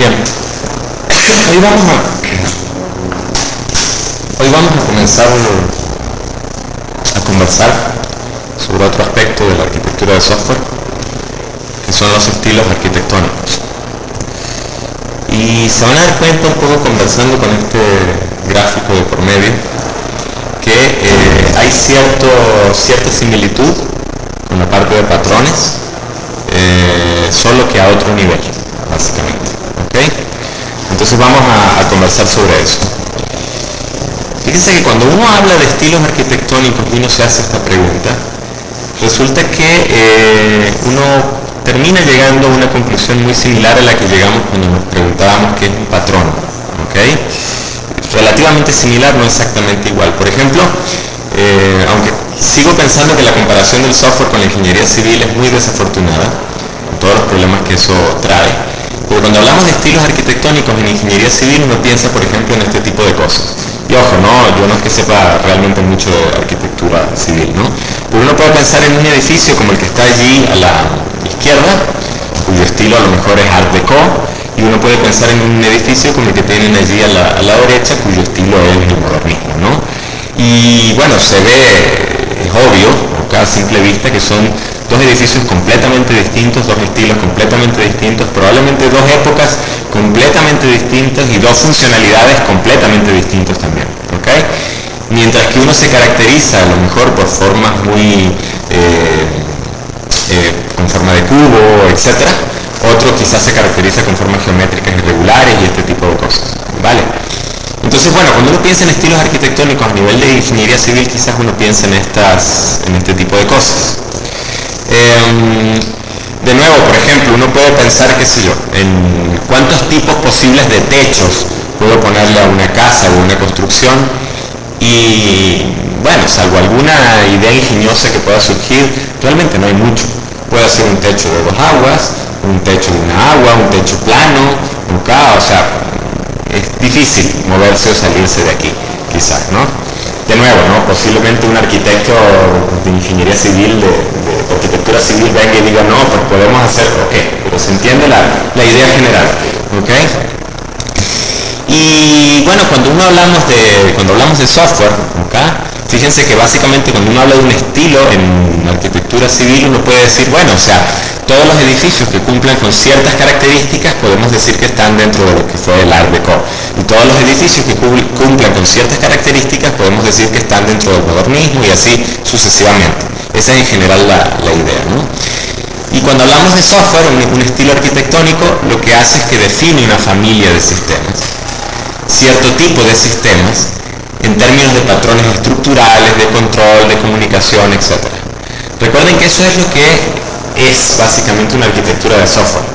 Bien, hoy vamos a comenzar a conversar sobre otro aspecto de la arquitectura de software, que son los estilos arquitectónicos. Y se van a dar cuenta un poco conversando con este gráfico de por medio, que hay cierta similitud con la parte de patrones, solo que a otro nivel, básicamente. ¿Okay? Entonces vamos a conversar sobre eso. Fíjense que cuando uno habla de estilos arquitectónicos y uno se hace esta pregunta, resulta que uno termina llegando a una conclusión muy similar a la que llegamos cuando nos preguntábamos qué es un patrón. ¿Okay? Relativamente similar, no exactamente igual. Por ejemplo, aunque sigo pensando que la comparación del software con la ingeniería civil es muy desafortunada, con todos los problemas que eso trae, pero cuando hablamos de estilos arquitectónicos en ingeniería civil uno piensa, por ejemplo, en este tipo de cosas. Y ojo, yo no es que sepa realmente mucho de arquitectura civil, ¿no? Pero uno puede pensar en un edificio como el que está allí a la izquierda, cuyo estilo a lo mejor es Art Deco, y uno puede pensar en un edificio como el que tienen allí a la derecha, cuyo estilo es el modernismo, ¿no? Y bueno, se ve, es obvio, a simple vista, que son dos edificios completamente distintos, dos estilos completamente distintos, probablemente dos épocas completamente distintas y dos funcionalidades completamente distintas también. ¿Okay? Mientras que uno se caracteriza a lo mejor por formas muy con forma de cubo, etc. Otro quizás se caracteriza con formas geométricas irregulares y este tipo de cosas. ¿Vale? Entonces, bueno, cuando uno piensa en estilos arquitectónicos a nivel de ingeniería civil, quizás uno piensa en este tipo de cosas. De nuevo, por ejemplo, uno puede pensar, qué sé yo, en cuántos tipos posibles de techos puedo ponerle a una casa o una construcción, y bueno, salvo alguna idea ingeniosa que pueda surgir, realmente no hay mucho. Puede ser un techo de dos aguas, un techo de una agua, un techo plano, o sea, es difícil moverse o salirse de aquí, quizás, ¿no? De nuevo, ¿no? Posiblemente un arquitecto de ingeniería civil, de arquitectura civil, venga y diga, no, pues podemos hacer, ok, pero se entiende la idea general, ¿ok? Y bueno, cuando hablamos de software, ¿ok? Fíjense que básicamente cuando uno habla de un estilo en arquitectura civil, uno puede decir, bueno, o sea, todos los edificios que cumplan con ciertas características podemos decir que están dentro de lo que fue el Art Deco. Y todos los edificios que cumplan con ciertas características podemos decir que están dentro del modernismo y así sucesivamente. Esa es en general la idea, ¿no? Y cuando hablamos de software, un estilo arquitectónico lo que hace es que define una familia de sistemas, cierto tipo de sistemas, en términos de patrones estructurales, de control, de comunicación, etc. Recuerden que eso es lo que es básicamente una arquitectura de software.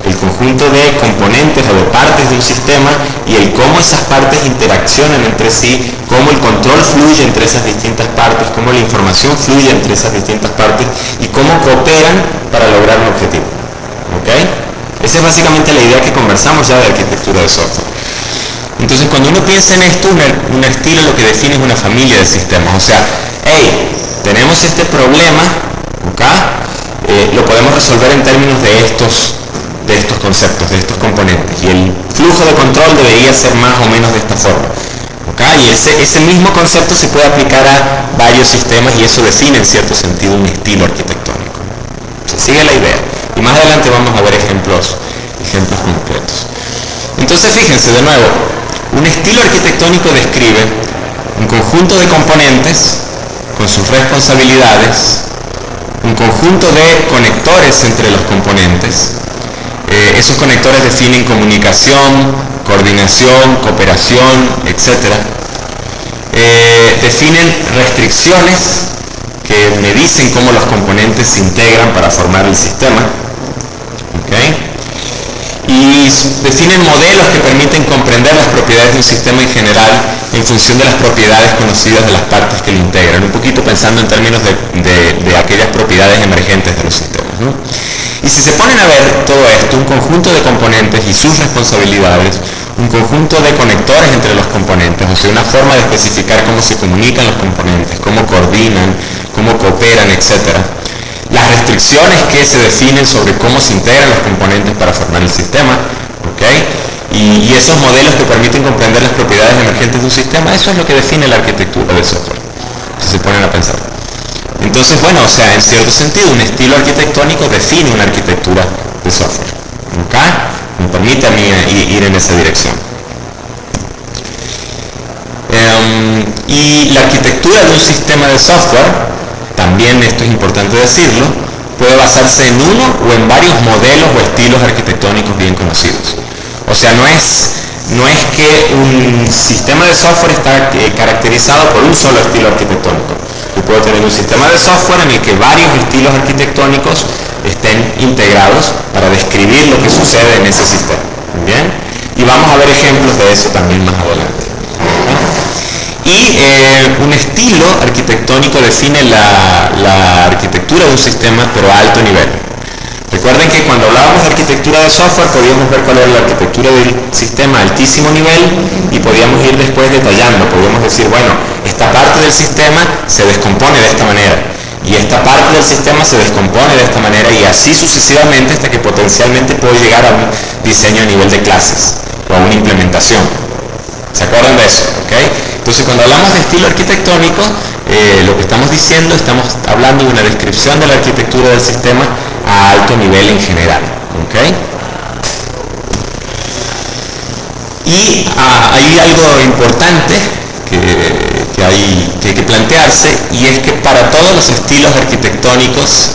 El conjunto de componentes o de partes de un sistema y el cómo esas partes interaccionan entre sí, cómo el control fluye entre esas distintas partes, cómo la información fluye entre esas distintas partes y cómo cooperan para lograr un objetivo. ¿Okay? Esa es básicamente la idea que conversamos ya de arquitectura de software. Entonces, cuando uno piensa en esto, un estilo lo que define es una familia de sistemas. O sea, hey, tenemos este problema, ¿okay? Lo podemos resolver en términos de estos conceptos, de estos componentes. Y el flujo de control debería ser más o menos de esta forma. ¿Okay? Y ese mismo concepto se puede aplicar a varios sistemas y eso define en cierto sentido un estilo arquitectónico. Se sigue la idea. Y más adelante vamos a ver ejemplos concretos. Entonces, fíjense de nuevo, un estilo arquitectónico describe un conjunto de componentes con sus responsabilidades, un conjunto de conectores entre los componentes. Esos conectores definen comunicación, coordinación, cooperación, etc. Definen restricciones que me dicen cómo los componentes se integran para formar el sistema. ¿Okay? Y definen modelos que permiten comprender las propiedades de un sistema en general en función de las propiedades conocidas de las partes que lo integran, un poquito pensando en términos de aquellas propiedades emergentes de los sistemas, ¿no? Y si se ponen a ver todo esto, un conjunto de componentes y sus responsabilidades, un conjunto de conectores entre los componentes, o sea, una forma de especificar cómo se comunican los componentes, cómo coordinan, cómo cooperan, etc. Las restricciones que se definen sobre cómo se integran los componentes para formar el sistema, ¿ok? ¿ok? Y esos modelos que permiten comprender las propiedades emergentes de un sistema, eso es lo que define la arquitectura de software, si se ponen a pensar. Entonces, bueno, o sea, en cierto sentido, un estilo arquitectónico define una arquitectura de software, ¿ok? Me permite a mí ir en esa dirección. Y la arquitectura de un sistema de software, también esto es importante decirlo, puede basarse en uno o en varios modelos o estilos arquitectónicos bien conocidos. O sea, no es que un sistema de software está caracterizado por un solo estilo arquitectónico. Yo puedo tener un sistema de software en el que varios estilos arquitectónicos estén integrados para describir lo que sucede en ese sistema. ¿Bien? Y vamos a ver ejemplos de eso también más adelante. Y un estilo arquitectónico define la arquitectura de un sistema, pero a alto nivel. Recuerden que cuando hablábamos de arquitectura de software podíamos ver cuál era la arquitectura del sistema a altísimo nivel y podíamos ir después detallando. Podíamos decir, bueno, esta parte del sistema se descompone de esta manera y esta parte del sistema se descompone de esta manera y así sucesivamente hasta que potencialmente puedo llegar a un diseño a nivel de clases o a una implementación. ¿Se acuerdan de eso? ¿Okay? Entonces, cuando hablamos de estilo arquitectónico, lo que estamos diciendo, estamos hablando de una descripción de la arquitectura del sistema a alto nivel en general. ¿Okay? Y hay algo importante que hay que plantearse, y es que para todos los estilos arquitectónicos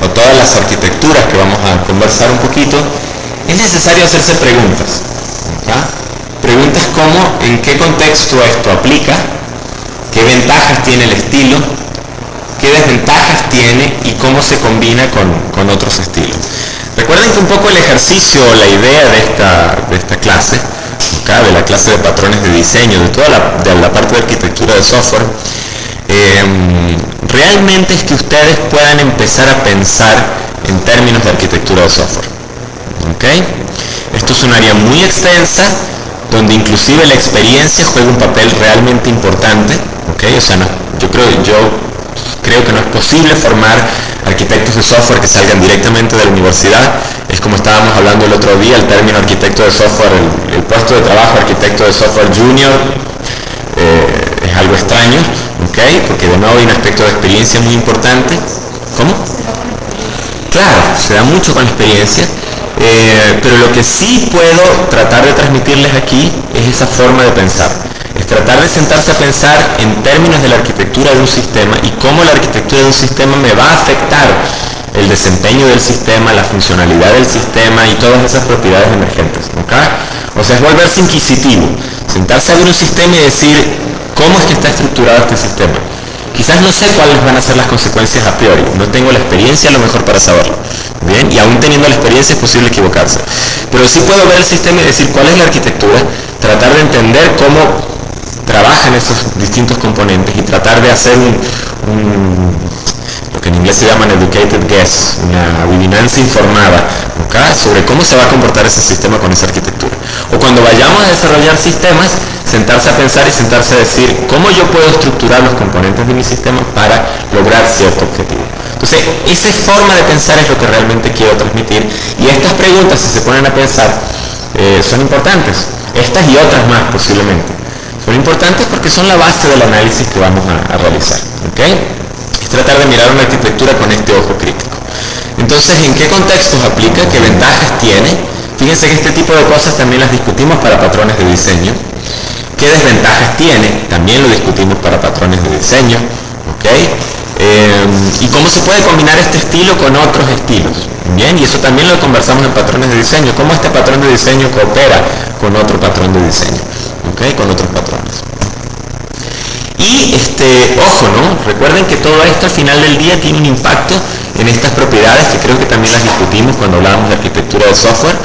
o todas las arquitecturas que vamos a conversar un poquito, es necesario hacerse preguntas. ¿Okay? Preguntas como en qué contexto esto aplica, qué ventajas tiene el estilo, qué desventajas tiene y cómo se combina con otros estilos. Recuerden que un poco el ejercicio o la idea de esta clase, ¿okay? De la clase de patrones de diseño, de toda la parte de arquitectura de software, realmente es que ustedes puedan empezar a pensar en términos de arquitectura de software. ¿Okay? Esto es un área muy extensa, donde inclusive la experiencia juega un papel realmente importante, ¿okay? O sea, yo creo que no es posible formar arquitectos de software que salgan directamente de la universidad. Es como estábamos hablando el otro día, el término arquitecto de software, el puesto de trabajo arquitecto de software junior, es algo extraño, ¿okay? Porque de nuevo hay un aspecto de experiencia muy importante. ¿Cómo? Claro, se da mucho con la experiencia. Pero lo que sí puedo tratar de transmitirles aquí es esa forma de pensar. Es tratar de sentarse a pensar en términos de la arquitectura de un sistema y cómo la arquitectura de un sistema me va a afectar el desempeño del sistema, la funcionalidad del sistema y todas esas propiedades emergentes. ¿Okay? O sea, es volverse inquisitivo. Sentarse a ver un sistema y decir, ¿cómo es que está estructurado este sistema? Quizás no sé cuáles van a ser las consecuencias a priori, no tengo la experiencia a lo mejor para saberlo, ¿bien? Y aún teniendo la experiencia es posible equivocarse. Pero sí puedo ver el sistema y decir cuál es la arquitectura, tratar de entender cómo trabajan esos distintos componentes y tratar de hacer lo que en inglés se llama educated guess, una adivinancia informada, ¿okay? Sobre cómo se va a comportar ese sistema con esa arquitectura. O cuando vayamos a desarrollar sistemas, sentarse a pensar y sentarse a decir cómo yo puedo estructurar los componentes de mi sistema para lograr cierto objetivo. Entonces, esa forma de pensar es lo que realmente quiero transmitir, y estas preguntas, si se ponen a pensar, son importantes. Estas y otras más posiblemente. Son importantes porque son la base del análisis que vamos a realizar. ¿Okay? Es tratar de mirar una arquitectura con este ojo crítico. Entonces, ¿en qué contextos aplica? ¿Qué ventajas tiene? Fíjense que este tipo de cosas también las discutimos para patrones de diseño. ¿Qué desventajas tiene? También lo discutimos para patrones de diseño. ¿Okay? Y cómo se puede combinar este estilo con otros estilos. Bien, y eso también lo conversamos en patrones de diseño. ¿Cómo este patrón de diseño coopera con otro patrón de diseño? ¿Okay? Con otros patrones. Y ojo, ¿no? Recuerden que todo esto al final del día tiene un impacto en estas propiedades que creo que también las discutimos cuando hablábamos de arquitectura de software.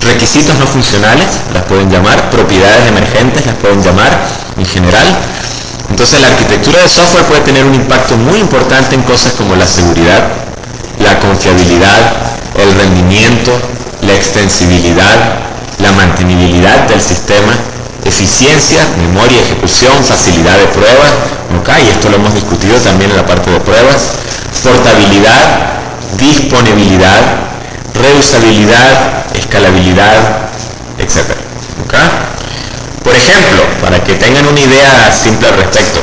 Requisitos no funcionales, las pueden llamar, propiedades emergentes, las pueden llamar en general. Entonces la arquitectura de software puede tener un impacto muy importante en cosas como la seguridad, la confiabilidad, el rendimiento, la extensibilidad, la mantenibilidad del sistema, eficiencia, memoria, ejecución, facilidad de pruebas, ¿okay? Y esto lo hemos discutido también en la parte de pruebas, portabilidad, disponibilidad, reusabilidad, escalabilidad, etc. ¿Okay? Por ejemplo, para que tengan una idea simple al respecto,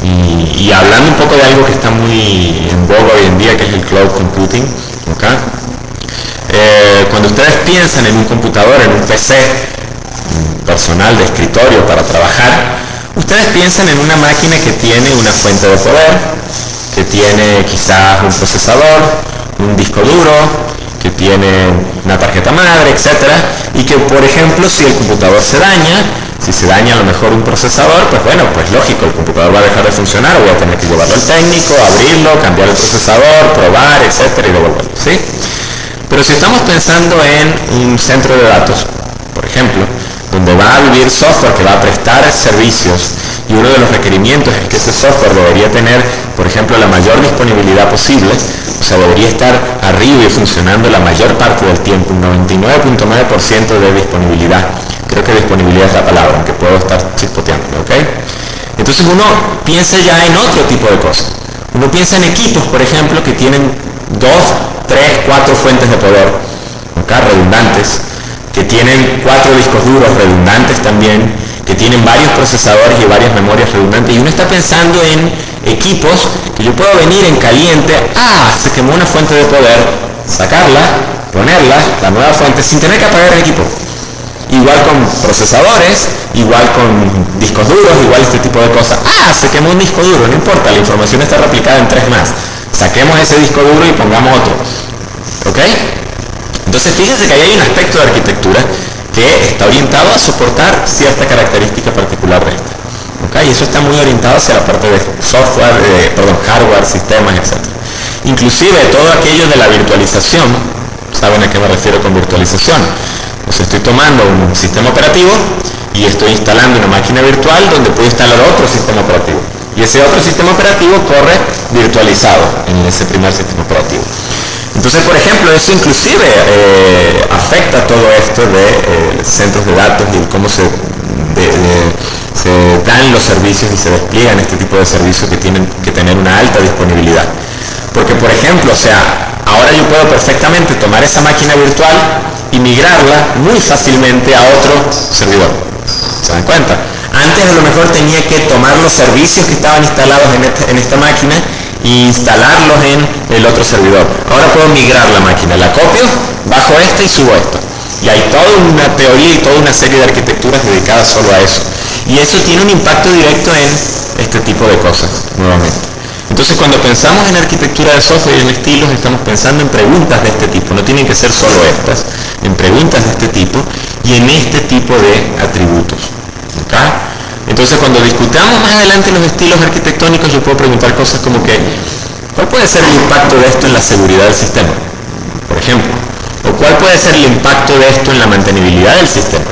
y hablando un poco de algo que está muy en boga hoy en día, que es el cloud computing, ¿okay? Cuando ustedes piensan en un computador, en un PC personal de escritorio para trabajar, ustedes piensan en una máquina que tiene una fuente de poder, que tiene quizás un procesador, un disco duro, que tiene una tarjeta madre, etcétera, y que, por ejemplo, si el computador se daña, si se daña a lo mejor un procesador, pues bueno, pues lógico, el computador va a dejar de funcionar, voy a tener que llevarlo al técnico, abrirlo, cambiar el procesador, probar, etcétera, y devolverlo, ¿sí? Pero si estamos pensando en un centro de datos, por ejemplo, donde va a vivir software que va a prestar servicios, y uno de los requerimientos es que ese software debería tener, por ejemplo, la mayor disponibilidad posible, o sea, debería estar arriba y funcionando la mayor parte del tiempo, un 99.9% de disponibilidad. Creo que disponibilidad es la palabra, aunque puedo estar chispoteando, ¿ok? Entonces uno piensa ya en otro tipo de cosas. Uno piensa en equipos, por ejemplo, que tienen 2, 3, 4 fuentes de poder, ¿okay? Redundantes, que tienen 4 discos duros redundantes también, que tienen varios procesadores y varias memorias redundantes, y uno está pensando en equipos que yo puedo venir en caliente, se quemó una fuente de poder, sacarla, ponerla, la nueva fuente, sin tener que apagar el equipo. Igual con procesadores, igual con discos duros, igual este tipo de cosas. Se quemó un disco duro, no importa, la información está replicada en 3 más. Saquemos ese disco duro y pongamos otro. ¿Ok? Entonces fíjense que ahí hay un aspecto de arquitectura que está orientado a soportar cierta característica particular de esta. ¿Okay? Y eso está muy orientado hacia la parte de software, hardware, sistemas, etc. Inclusive todo aquello de la virtualización, ¿saben a qué me refiero con virtualización? Pues estoy tomando un sistema operativo y estoy instalando una máquina virtual donde puedo instalar otro sistema operativo. Y ese otro sistema operativo corre virtualizado en ese primer sistema operativo. Entonces, por ejemplo, eso inclusive afecta todo esto de centros de datos y cómo se dan los servicios y se despliegan este tipo de servicios que tienen que tener una alta disponibilidad. Porque, por ejemplo, o sea, ahora yo puedo perfectamente tomar esa máquina virtual y migrarla muy fácilmente a otro servidor. ¿Se dan cuenta? Antes a lo mejor tenía que tomar los servicios que estaban instalados en esta máquina e instalarlos en el otro servidor. Ahora puedo migrar la máquina, la copio, bajo esta y subo esto. Y hay toda una teoría y toda una serie de arquitecturas dedicadas solo a eso. Y eso tiene un impacto directo en este tipo de cosas, nuevamente. Entonces, cuando pensamos en arquitectura de software y en estilos, estamos pensando en preguntas de este tipo. No tienen que ser solo estas, en preguntas de este tipo y en este tipo de atributos. ¿Okay? Entonces, cuando discutamos más adelante los estilos arquitectónicos, yo puedo preguntar cosas como que, ¿cuál puede ser el impacto de esto en la seguridad del sistema? Por ejemplo. ¿O cuál puede ser el impacto de esto en la mantenibilidad del sistema?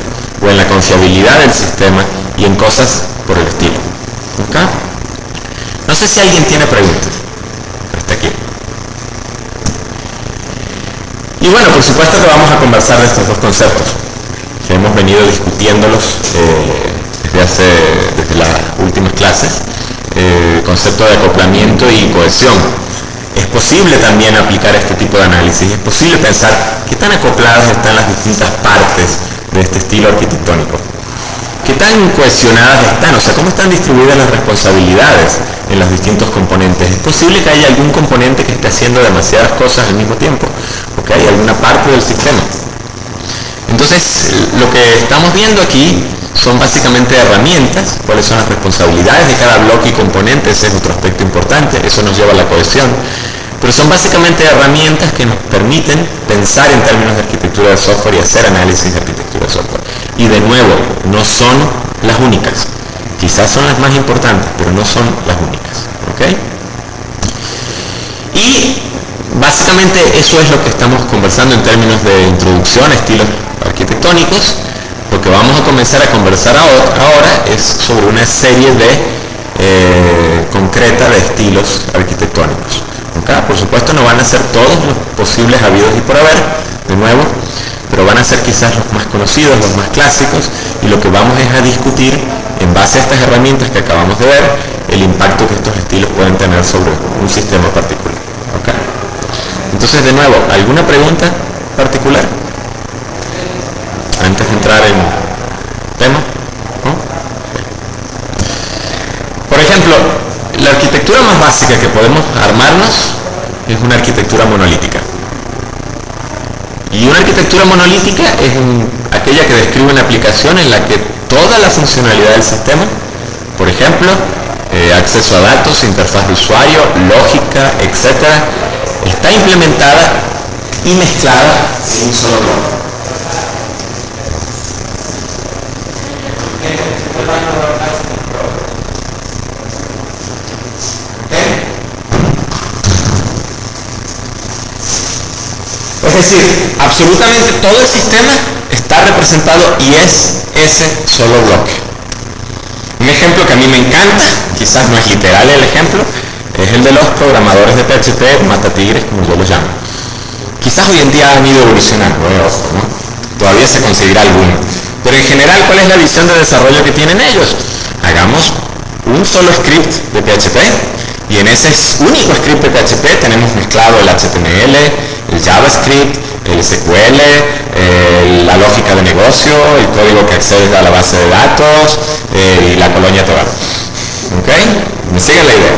O en la confiabilidad del sistema y en cosas por el estilo. ¿Okay? No sé si alguien tiene preguntas. Hasta aquí. Y bueno, por supuesto que vamos a conversar de estos dos conceptos, que hemos venido discutiéndolos desde las últimas clases. El concepto de acoplamiento y cohesión. Es posible también aplicar este tipo de análisis. Es posible pensar qué tan acopladas están las distintas partes de este estilo arquitectónico. ¿Qué tan cohesionadas están? O sea, ¿cómo están distribuidas las responsabilidades en los distintos componentes? ¿Es posible que haya algún componente que esté haciendo demasiadas cosas al mismo tiempo? ¿O que haya alguna parte del sistema? Entonces, lo que estamos viendo aquí son básicamente herramientas, cuáles son las responsabilidades de cada bloque y componente, ese es otro aspecto importante, eso nos lleva a la cohesión. Pero son básicamente herramientas que nos permiten pensar en términos de arquitectura de software y hacer análisis de arquitectura de software. Y de nuevo, no son las únicas. Quizás son las más importantes, pero no son las únicas. ¿Okay? Y básicamente eso es lo que estamos conversando en términos de introducción a estilos arquitectónicos. Lo que vamos a comenzar a conversar ahora es sobre una serie concreta de estilos arquitectónicos. ¿Okay? Por supuesto no van a ser todos los posibles habidos y por haber, de nuevo, pero van a ser quizás los más conocidos, los más clásicos, y lo que vamos es a discutir, en base a estas herramientas que acabamos de ver, el impacto que estos estilos pueden tener sobre un sistema particular. ¿Okay? Entonces, de nuevo, ¿alguna pregunta particular? Antes de entrar en tema, ¿no? Por ejemplo, la arquitectura más básica que podemos armarnos es una arquitectura monolítica. Y una arquitectura monolítica es aquella que describe una aplicación en la que toda la funcionalidad del sistema, por ejemplo, acceso a datos, interfaz de usuario, lógica, etcétera, está implementada y mezclada en un solo bloque. Es decir, absolutamente todo el sistema está representado y es ese solo bloque. Un ejemplo que a mí me encanta, quizás no es literal el ejemplo, es el de los programadores de PHP matatigres, como yo los llamo. Quizás hoy en día han ido evolucionando, ojo, ¿no? Todavía se conseguirá alguno. Pero en general, ¿cuál es la visión de desarrollo que tienen ellos? Hagamos un solo script de PHP y en ese único script de PHP tenemos mezclado el HTML, el JavaScript, el SQL, la lógica de negocio, el código que accede a la base de datos y la colonia total. ¿Ok? ¿Me siguen la idea?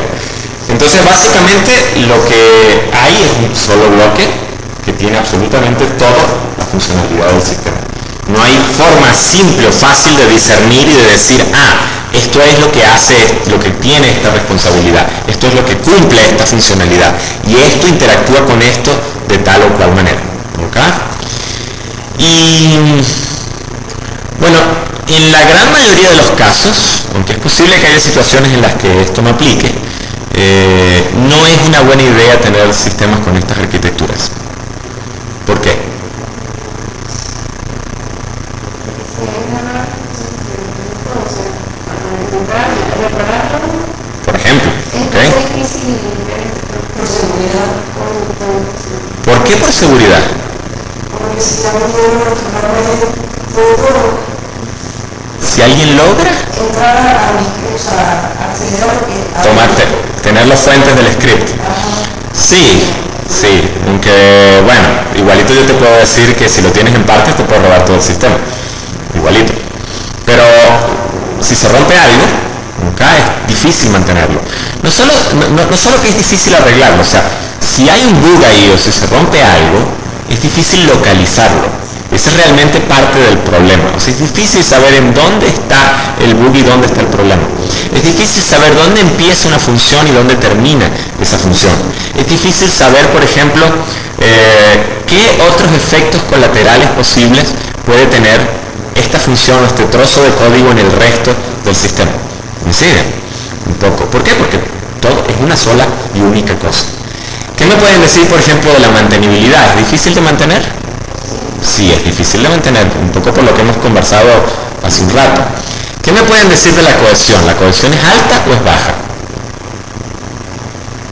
Entonces básicamente lo que hay es un solo bloque que tiene absolutamente toda la funcionalidad del sistema. No hay forma simple o fácil de discernir y de decir, esto es lo que hace, lo que tiene esta responsabilidad, esto es lo que cumple esta funcionalidad y esto interactúa con esto de tal o cual manera. ¿Okay? Y bueno, en la gran mayoría de los casos, aunque es posible que haya situaciones en las que esto no aplique, no es una buena idea tener sistemas con estas arquitecturas. ¿Por qué? Por ejemplo, ¿okay? ¿Por qué por seguridad? Si alguien logra tener las fuentes del script. Sí, aunque bueno, igualito yo te puedo decir que si lo tienes en partes te puedo robar todo el sistema, igualito. Pero si se rompe algo, es difícil mantenerlo. No solo que es difícil arreglarlo, o sea, si hay un bug ahí o si se rompe algo, es difícil localizarlo. Esa es realmente parte del problema. O sea, es difícil saber en dónde está el bug y dónde está el problema. Es difícil saber dónde empieza una función y dónde termina esa función. Es difícil saber, por ejemplo, qué otros efectos colaterales posibles puede tener esta función o este trozo de código en el resto del sistema. ¿Me siguen? Un poco. ¿Por qué? Porque todo es una sola y única cosa. ¿Qué me pueden decir, por ejemplo, de la mantenibilidad? ¿Es difícil de mantener? Sí, es difícil de mantener, un poco por lo que hemos conversado hace un rato. ¿Qué me pueden decir de la cohesión? ¿La cohesión es alta o es baja?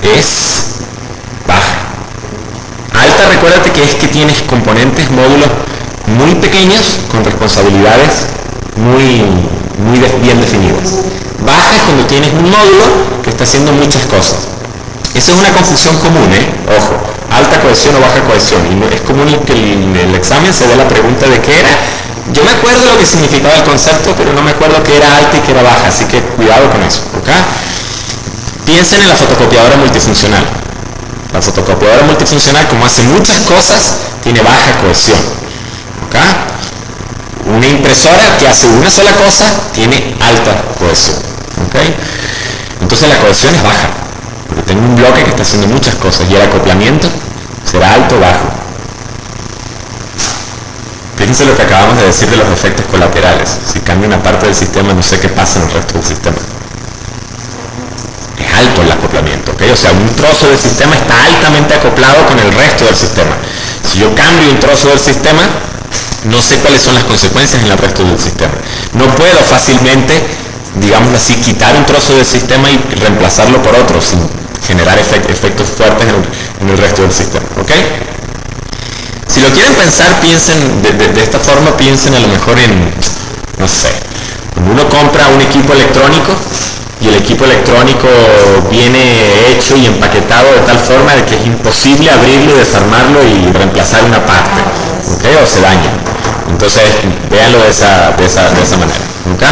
Es baja. Alta, recuérdate que es que tienes componentes, módulos muy pequeños con responsabilidades muy bien definidas. Baja es cuando tienes un módulo que está haciendo muchas cosas. Esa es una confusión común, ojo, alta cohesión o baja cohesión, y es común que el examen se dé la pregunta de qué era. Yo me acuerdo lo que significaba el concepto, pero no me acuerdo qué era alta y qué era baja, así que cuidado con eso, ¿ok? Piensen en la fotocopiadora multifuncional. La fotocopiadora multifuncional, como hace muchas cosas, tiene baja cohesión, ¿ok? Una impresora que hace una sola cosa tiene alta cohesión, ¿ok? Entonces la cohesión es baja, porque tengo un bloque que está haciendo muchas cosas y el acoplamiento será alto o bajo. Fíjense lo que acabamos de decir de los efectos colaterales. Si cambia una parte del sistema, no sé qué pasa en el resto del sistema. Es alto el acoplamiento, ¿ok? O sea, un trozo del sistema está altamente acoplado con el resto del sistema. Si yo cambio un trozo del sistema, no sé cuáles son las consecuencias en el resto del sistema. No puedo fácilmente, digámoslo así, quitar un trozo del sistema y reemplazarlo por otro sin generar efectos fuertes en el resto del sistema, ¿ok? Si lo quieren pensar, piensen de esta forma, piensen a lo mejor en, no sé, cuando uno compra un equipo electrónico y el equipo electrónico viene hecho y empaquetado de tal forma de que es imposible abrirlo y desarmarlo y reemplazar una parte. ¿ok? O se daña. Entonces, véanlo de esa manera, ¿ok?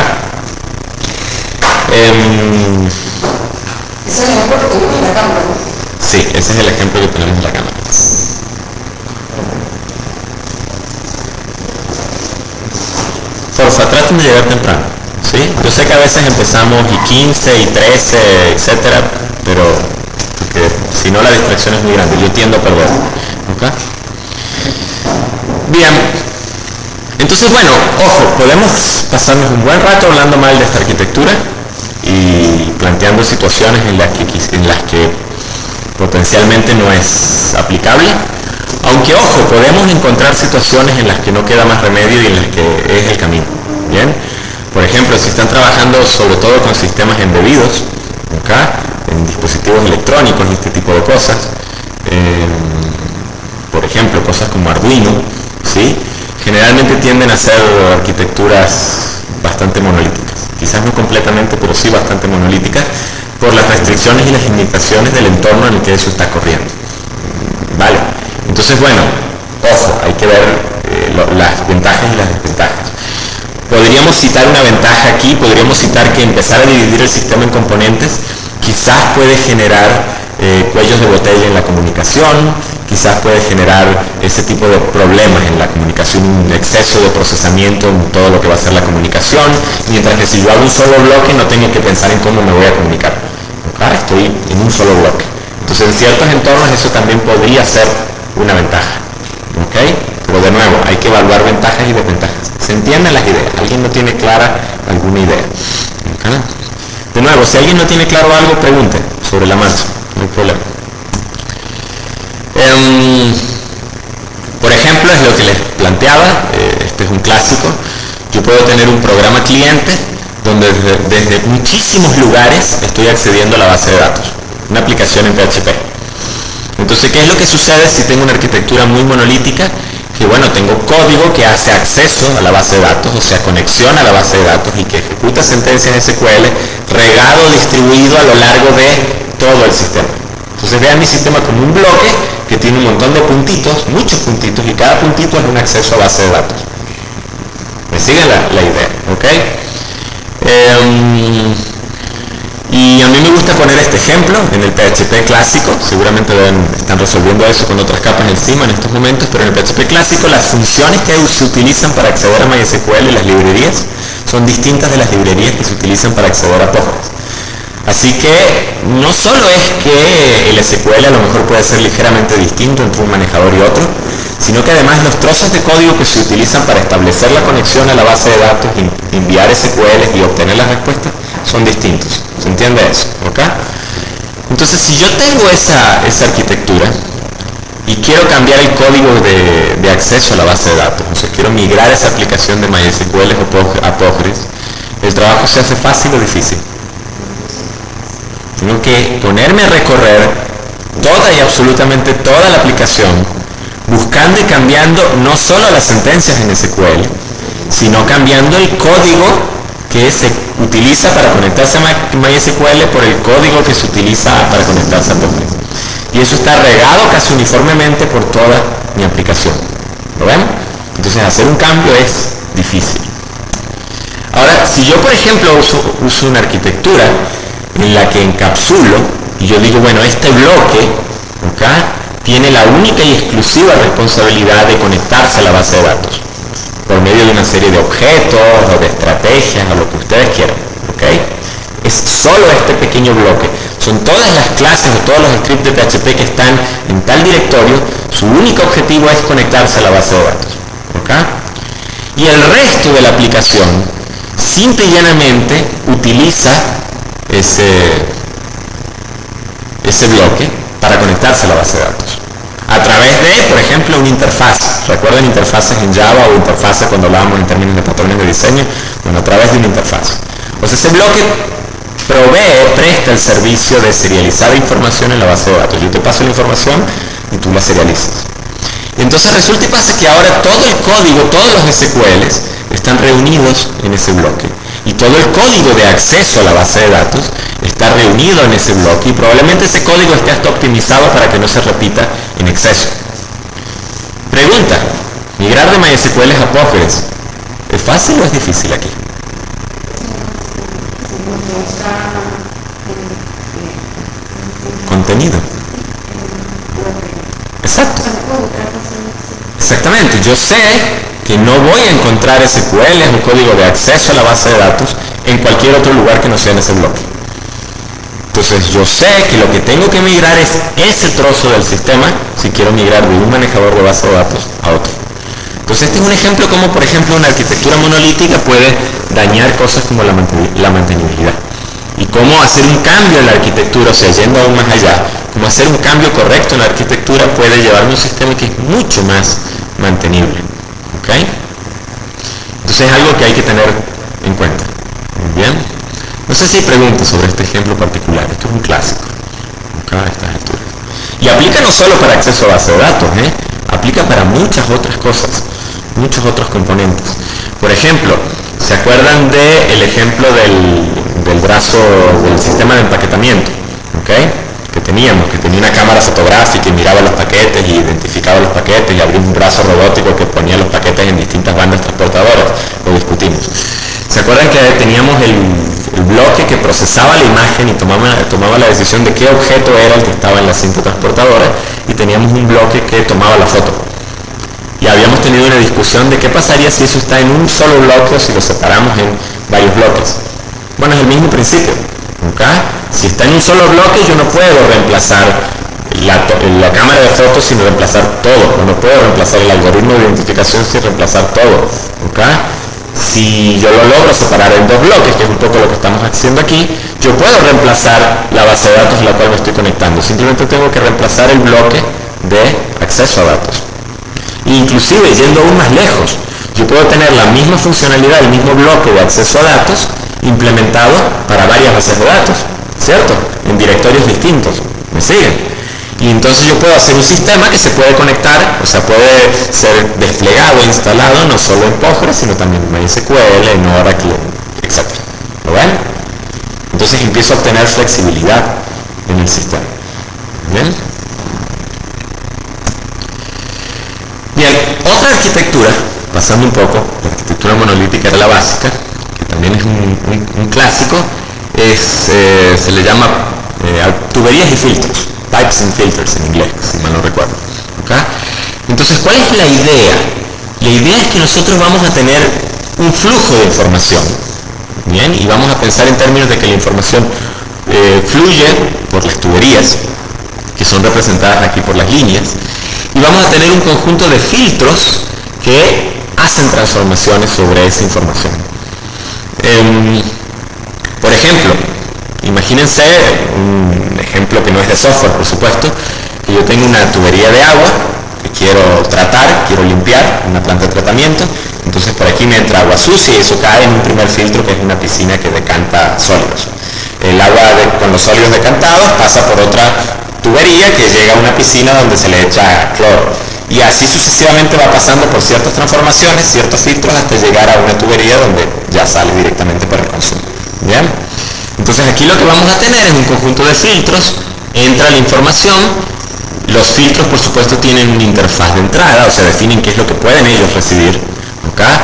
Ese es el ejemplo que tenemos en la cámara, ¿no? Sí, ese es el ejemplo que tenemos en la cámara. Porfa, traten de llegar temprano, ¿sí? Yo sé que a veces empezamos y 15 y 13, etcétera, pero porque si no la distracción es muy grande, yo tiendo a perder, ¿ok? Bien, entonces bueno, ojo, podemos pasarnos un buen rato hablando mal de esta arquitectura y planteando situaciones en las que potencialmente no es aplicable, aunque ojo, podemos encontrar situaciones en las que no queda más remedio y en las que es el camino, ¿bien? Por ejemplo, si están trabajando sobre todo con sistemas embebidos, ¿okay? En dispositivos electrónicos y este tipo de cosas, por ejemplo, cosas como Arduino, ¿sí? Generalmente tienden a ser arquitecturas bastante monolíticas, quizás no completamente, pero sí bastante monolíticas, por las restricciones y las limitaciones del entorno en el que eso está corriendo. ¿Vale? Entonces, bueno, ojo, hay que ver las ventajas y las desventajas. Podríamos citar una ventaja aquí, podríamos citar que empezar a dividir el sistema en componentes quizás puede generar cuellos de botella en la comunicación, quizás puede generar ese tipo de problemas en la comunicación, un exceso de procesamiento en todo lo que va a ser la comunicación, mientras que si yo hago un solo bloque no tengo que pensar en cómo me voy a comunicar. ¿Okay? Estoy en un solo bloque. Entonces en ciertos entornos eso también podría ser una ventaja. ¿Okay? Pero de nuevo, hay que evaluar ventajas y desventajas. ¿Se entienden las ideas? ¿Alguien no tiene clara alguna idea? ¿Okay? De nuevo, si alguien no tiene claro algo, pregunte sobre la marcha, no hay problema. Por ejemplo, es lo que les planteaba, este es un clásico. Yo puedo tener un programa cliente donde desde muchísimos lugares estoy accediendo a la base de datos, una aplicación en PHP. Entonces, ¿qué es lo que sucede si tengo una arquitectura muy monolítica? Que bueno, tengo código que hace acceso a la base de datos, o sea, conexión a la base de datos y que ejecuta sentencias SQL regado, distribuido a lo largo de todo el sistema. Entonces vean mi sistema como un bloque que tiene un montón de puntitos, muchos puntitos, y cada puntito es un acceso a base de datos. ¿Me siguen la idea? ¿Ok? Y a mí me gusta poner este ejemplo en el PHP clásico, seguramente están resolviendo eso con otras capas encima en estos momentos, pero en el PHP clásico las funciones que se utilizan para acceder a MySQL y las librerías son distintas de las librerías que se utilizan para acceder a Postgres. Así que no solo es que el SQL a lo mejor puede ser ligeramente distinto entre un manejador y otro, sino que además los trozos de código que se utilizan para establecer la conexión a la base de datos, enviar SQLs y obtener las respuestas son distintos. ¿Se entiende eso? ¿Okay? Entonces, si yo tengo esa arquitectura y quiero cambiar el código de acceso a la base de datos, o sea, quiero migrar esa aplicación de MySQL a Postgres, ¿el trabajo se hace fácil o difícil? Tengo que ponerme a recorrer toda y absolutamente toda la aplicación, buscando y cambiando no solo las sentencias en SQL, sino cambiando el código que se utiliza para conectarse a MySQL por el código que se utiliza para conectarse a Postgres. Y eso está regado casi uniformemente por toda mi aplicación. ¿Lo ven? Entonces hacer un cambio es difícil. Ahora, si yo por ejemplo uso una arquitectura en la que encapsulo y yo digo, bueno, este bloque ¿okay? Tiene la única y exclusiva responsabilidad de conectarse a la base de datos por medio de una serie de objetos o de estrategias o lo que ustedes quieran, ¿okay? Es solo este pequeño bloque, son todas las clases o todos los scripts de PHP que están en tal directorio, su único objetivo es conectarse a la base de datos, ¿okay? Y el resto de la aplicación simple y llanamente utiliza ese bloque para conectarse a la base de datos a través de, por ejemplo, una interfaz. ¿Recuerdan interfaces en Java o interfaces cuando hablábamos en términos de patrones de diseño? Bueno, a través de una interfaz. O sea, ese bloque presta el servicio de serializar información en la base de datos. Yo te paso la información y tú la serializas. Y entonces resulta y pasa que ahora todo el código, todos los SQLs están reunidos en ese bloque. Y todo el código de acceso a la base de datos está reunido en ese bloque y probablemente ese código esté hasta optimizado para que no se repita en exceso. Pregunta, Migrar de MySQL a Postgres, ¿es fácil o es difícil aquí? Contenido. Exacto. Exactamente. Yo sé que no voy a encontrar SQL, un código de acceso a la base de datos, en cualquier otro lugar que no sea en ese bloque. Entonces yo sé que lo que tengo que migrar es ese trozo del sistema si quiero migrar de un manejador de base de datos a otro. Entonces este es un ejemplo como, por ejemplo, una arquitectura monolítica puede dañar cosas como la mantenibilidad. Y cómo hacer un cambio en la arquitectura, o sea, yendo aún más allá, cómo hacer un cambio correcto en la arquitectura puede llevarme a un sistema que es mucho más mantenible. ¿Ok? Entonces es algo que hay que tener en cuenta. Muy bien. No sé si hay preguntas sobre este ejemplo particular. Esto es un clásico. Acá a estas alturas. Y aplica no solo para acceso a base de datos, aplica para muchas otras cosas, muchos otros componentes. Por ejemplo, ¿se acuerdan del ejemplo del brazo del sistema de empaquetamiento? ¿Okay? Que tenía una cámara fotográfica y miraba los paquetes y identificaba los paquetes y abría un brazo robótico que ponía los paquetes en distintas bandas transportadoras. Lo discutimos. ¿Se acuerdan que teníamos el bloque que procesaba la imagen y tomaba la decisión de qué objeto era el que estaba en la cinta transportadora, y teníamos un bloque que tomaba la foto? Y habíamos tenido una discusión de qué pasaría si eso está en un solo bloque o si lo separamos en varios bloques. Bueno, es el mismo principio. ¿Okay? Si está en un solo bloque, yo no puedo reemplazar la cámara de fotos sin reemplazar todo. No puedo reemplazar el algoritmo de identificación sin reemplazar todo. ¿Okay? Si yo lo logro separar en dos bloques, que es un poco lo que estamos haciendo aquí, yo puedo reemplazar la base de datos a la cual me estoy conectando. Simplemente tengo que reemplazar el bloque de acceso a datos. Inclusive, yendo aún más lejos, yo puedo tener la misma funcionalidad, el mismo bloque de acceso a datos implementado para varias bases de datos, ¿cierto? En directorios distintos. ¿Me siguen? Y entonces yo puedo hacer un sistema que se puede conectar, o sea, puede ser desplegado e instalado no solo en Postgres, sino también en MySQL, en Oracle, etc. ¿Lo ven? Entonces empiezo a obtener flexibilidad en el sistema. ¿Bien? Bien, otra arquitectura, pasando un poco, la arquitectura monolítica era la básica, que también es un clásico, se le llama tuberías y filtros, pipes and filters en inglés, si mal no recuerdo. ¿Okay? Entonces, ¿cuál es la idea? La idea es que nosotros vamos a tener un flujo de información, ¿bien? Y vamos a pensar en términos de que la información fluye por las tuberías, que son representadas aquí por las líneas, y vamos a tener un conjunto de filtros que hacen transformaciones sobre esa información. Por ejemplo, imagínense un ejemplo que no es de software, por supuesto, que yo tengo una tubería de agua que quiero tratar, quiero limpiar, una planta de tratamiento. Entonces por aquí me entra agua sucia y eso cae en un primer filtro que es una piscina que decanta sólidos. El agua con los sólidos decantados pasa por otra tubería que llega a una piscina donde se le echa cloro. Y así sucesivamente va pasando por ciertas transformaciones, ciertos filtros, hasta llegar a una tubería donde ya sale directamente para el consumo. ¿Bien? Entonces aquí lo que vamos a tener es un conjunto de filtros, entra la información, los filtros por supuesto tienen una interfaz de entrada, o sea, definen qué es lo que pueden ellos recibir, ¿okay?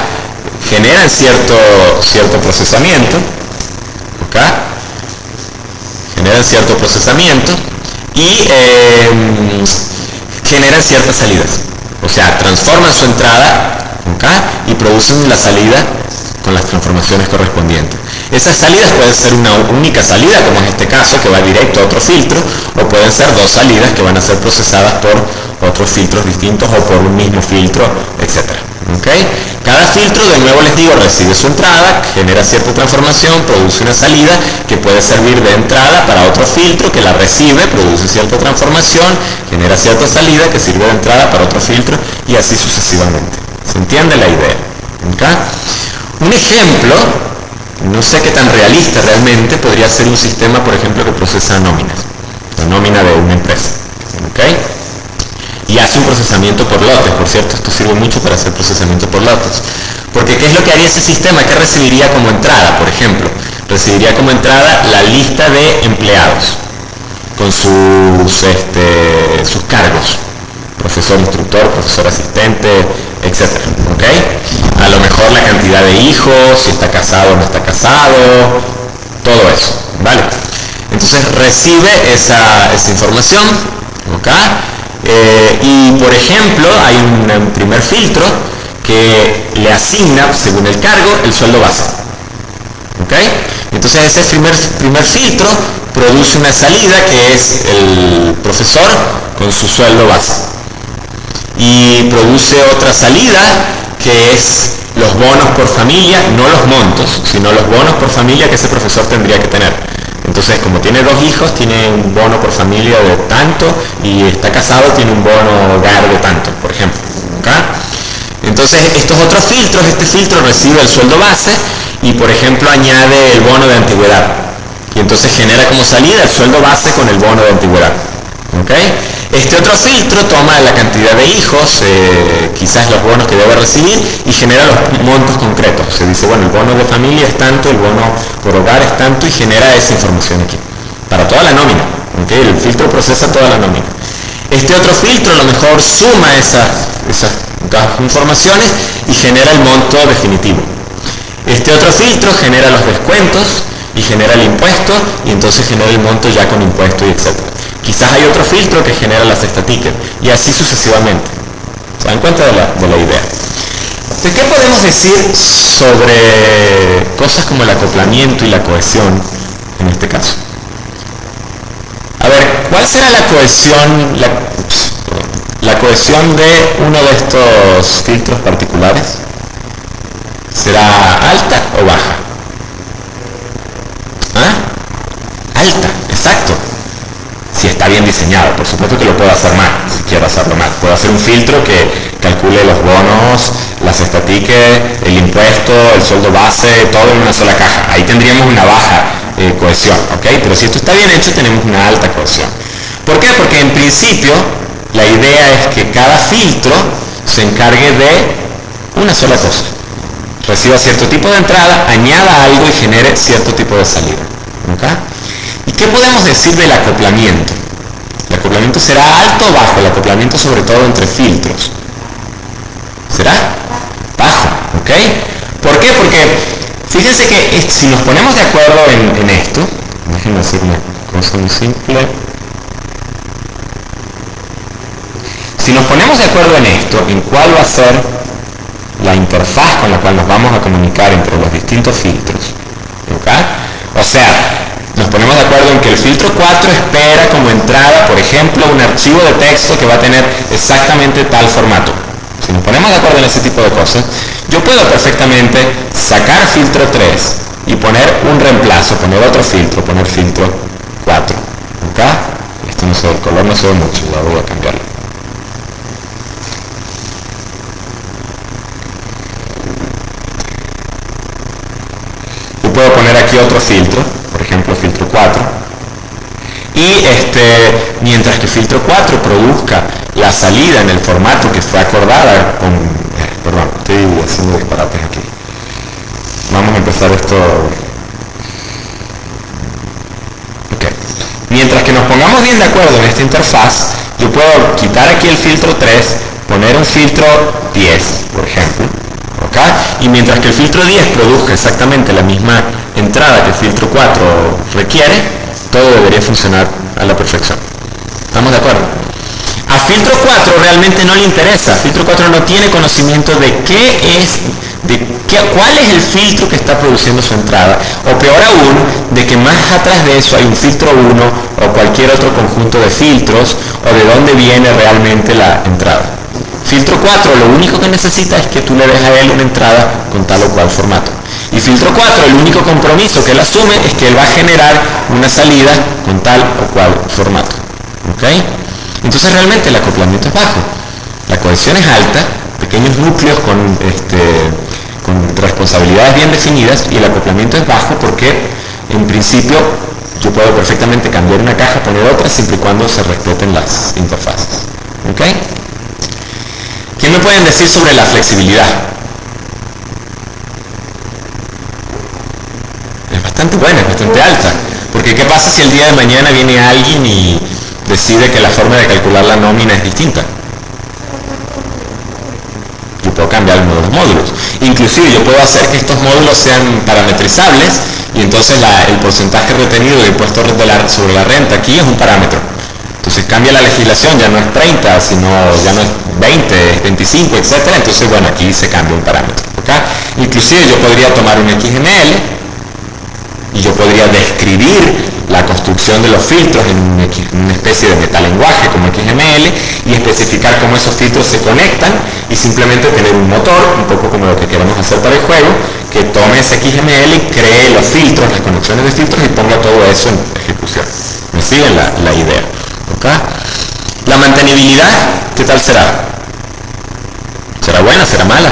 Generan cierto procesamiento, ¿okay? Generan cierto procesamiento y generan ciertas salidas, o sea, transforman su entrada, ¿okay? Y producen la salida con las transformaciones correspondientes. Esas salidas pueden ser una única salida, como en este caso, que va directo a otro filtro, o pueden ser dos salidas que van a ser procesadas por otros filtros distintos o por un mismo filtro, etc. ¿Okay? Cada filtro, de nuevo les digo, recibe su entrada, genera cierta transformación, produce una salida que puede servir de entrada para otro filtro que la recibe, produce cierta transformación, genera cierta salida que sirve de entrada para otro filtro y así sucesivamente. ¿Se entiende la idea? ¿Okay? Un ejemplo, no sé qué tan realista realmente, podría ser un sistema, por ejemplo, que procesa nóminas, la nómina de una empresa, ¿okay? Y hace un procesamiento por lotes. Por cierto, esto sirve mucho para hacer procesamiento por lotes, porque ¿qué es lo que haría ese sistema? ¿Qué recibiría como entrada, por ejemplo? Recibiría como entrada la lista de empleados con sus cargos, profesor instructor, profesor asistente, etc. ¿Ok? A lo mejor la cantidad de hijos, si está casado o no está casado, todo eso, ¿vale? Entonces recibe esa información, ¿ok? Y por ejemplo hay un primer filtro que le asigna, según el cargo, el sueldo base. ¿Ok? Entonces ese primer filtro produce una salida que es el profesor con su sueldo base. Y produce otra salida que es los bonos por familia, no los montos, sino los bonos por familia que ese profesor tendría que tener. Entonces, como tiene 2 hijos, tiene un bono por familia de tanto, y está casado, tiene un bono hogar de tanto, por ejemplo. ¿Okay? Entonces, estos otros filtros, este filtro recibe el sueldo base y, por ejemplo, añade el bono de antigüedad. Y entonces genera como salida el sueldo base con el bono de antigüedad. ¿Okay? Este otro filtro toma la cantidad de hijos, quizás los bonos que debe recibir, y genera los montos concretos. Se dice, bueno, el bono de familia es tanto, el bono por hogar es tanto, y genera esa información aquí, para toda la nómina. ¿Okay? El filtro procesa toda la nómina. Este otro filtro a lo mejor suma esas informaciones y genera el monto definitivo. Este otro filtro genera los descuentos y genera el impuesto, y entonces genera el monto ya con impuesto y etc. Quizás hay otro filtro que genera la cesta ticket, y así sucesivamente. ¿Se dan cuenta de la idea? Entonces, ¿qué podemos decir sobre cosas como el acoplamiento y la cohesión en este caso? A ver, ¿cuál será la cohesión, la cohesión de uno de estos filtros particulares? ¿Será alta o baja? ¿Ah? Alta, exacto. Si está bien diseñado, por supuesto que lo puedo hacer mal, si quiero hacerlo mal. Puedo hacer un filtro que calcule los bonos, la cesta ticket, el impuesto, el sueldo base, todo en una sola caja. Ahí tendríamos una baja cohesión, ¿ok? Pero si esto está bien hecho, tenemos una alta cohesión. ¿Por qué? Porque en principio la idea es que cada filtro se encargue de una sola cosa. Reciba cierto tipo de entrada, añada algo y genere cierto tipo de salida. ¿Ok? ¿Y qué podemos decir del acoplamiento? ¿El acoplamiento será alto o bajo? El acoplamiento sobre todo entre filtros. ¿Será? Bajo, ¿ok? ¿Por qué? Porque fíjense que si nos ponemos de acuerdo en esto, déjenme hacer una cosa muy simple. Si nos ponemos de acuerdo en esto, en cuál va a ser la interfaz con la cual nos vamos a comunicar entre los distintos filtros, ¿ok? O sea, nos ponemos de acuerdo en que el filtro 4 espera como entrada, por ejemplo, un archivo de texto que va a tener exactamente tal formato. Si nos ponemos de acuerdo en ese tipo de cosas, yo puedo perfectamente sacar filtro 3 y poner un reemplazo, poner otro filtro, poner filtro 4. ¿Ok? Esto no se ve, el color no se ve mucho, ya voy a cambiarlo. Yo puedo poner aquí otro filtro, por ejemplo filtro 4, y mientras que filtro 4 produzca la salida en el formato que fue acordada con... perdón, estoy haciendo disparates aquí. Vamos a empezar esto... Ok. Mientras que nos pongamos bien de acuerdo en esta interfaz, yo puedo quitar aquí el filtro 3, poner un filtro 10, por ejemplo, ¿ok? Y mientras que el filtro 10 produzca exactamente la misma entrada que el filtro 4 requiere, todo debería funcionar a la perfección. ¿Estamos de acuerdo? A filtro 4 realmente no le interesa. Filtro 4 no tiene conocimiento de cuál es el filtro que está produciendo su entrada, o peor aún, de que más atrás de eso hay un filtro 1 o cualquier otro conjunto de filtros, o de dónde viene realmente la entrada. Filtro 4 lo único que necesita es que tú le des a él una entrada con tal o cual formato. Y filtro 4, el único compromiso que él asume es que él va a generar una salida con tal o cual formato. ¿Ok? Entonces realmente el acoplamiento es bajo. La cohesión es alta, pequeños núcleos con responsabilidades bien definidas, y el acoplamiento es bajo porque en principio yo puedo perfectamente cambiar una caja, poner otra, siempre y cuando se respeten las interfaces. ¿Ok? ¿Qué me pueden decir sobre la flexibilidad? Es bastante buena, es bastante alta. Porque ¿qué pasa si el día de mañana viene alguien y decide que la forma de calcular la nómina es distinta? puedo cambiar uno de los módulos. Inclusive yo puedo hacer que estos módulos sean parametrizables y entonces el porcentaje retenido de impuestos sobre la renta aquí es un parámetro. Entonces cambia la legislación, ya no es 30, sino ya no es 20, es 25, etc. Entonces bueno, aquí se cambia un parámetro. ¿Okay? Inclusive yo podría tomar un XML y yo podría describir la construcción de los filtros en una especie de metalenguaje como XML y especificar cómo esos filtros se conectan y simplemente tener un motor, un poco como lo que queremos hacer para el juego, que tome ese XML y cree los filtros, las conexiones de filtros y ponga todo eso en ejecución. ¿Me siguen la idea? ¿Okay? La mantenibilidad, ¿qué tal será? ¿Será buena? ¿Será mala?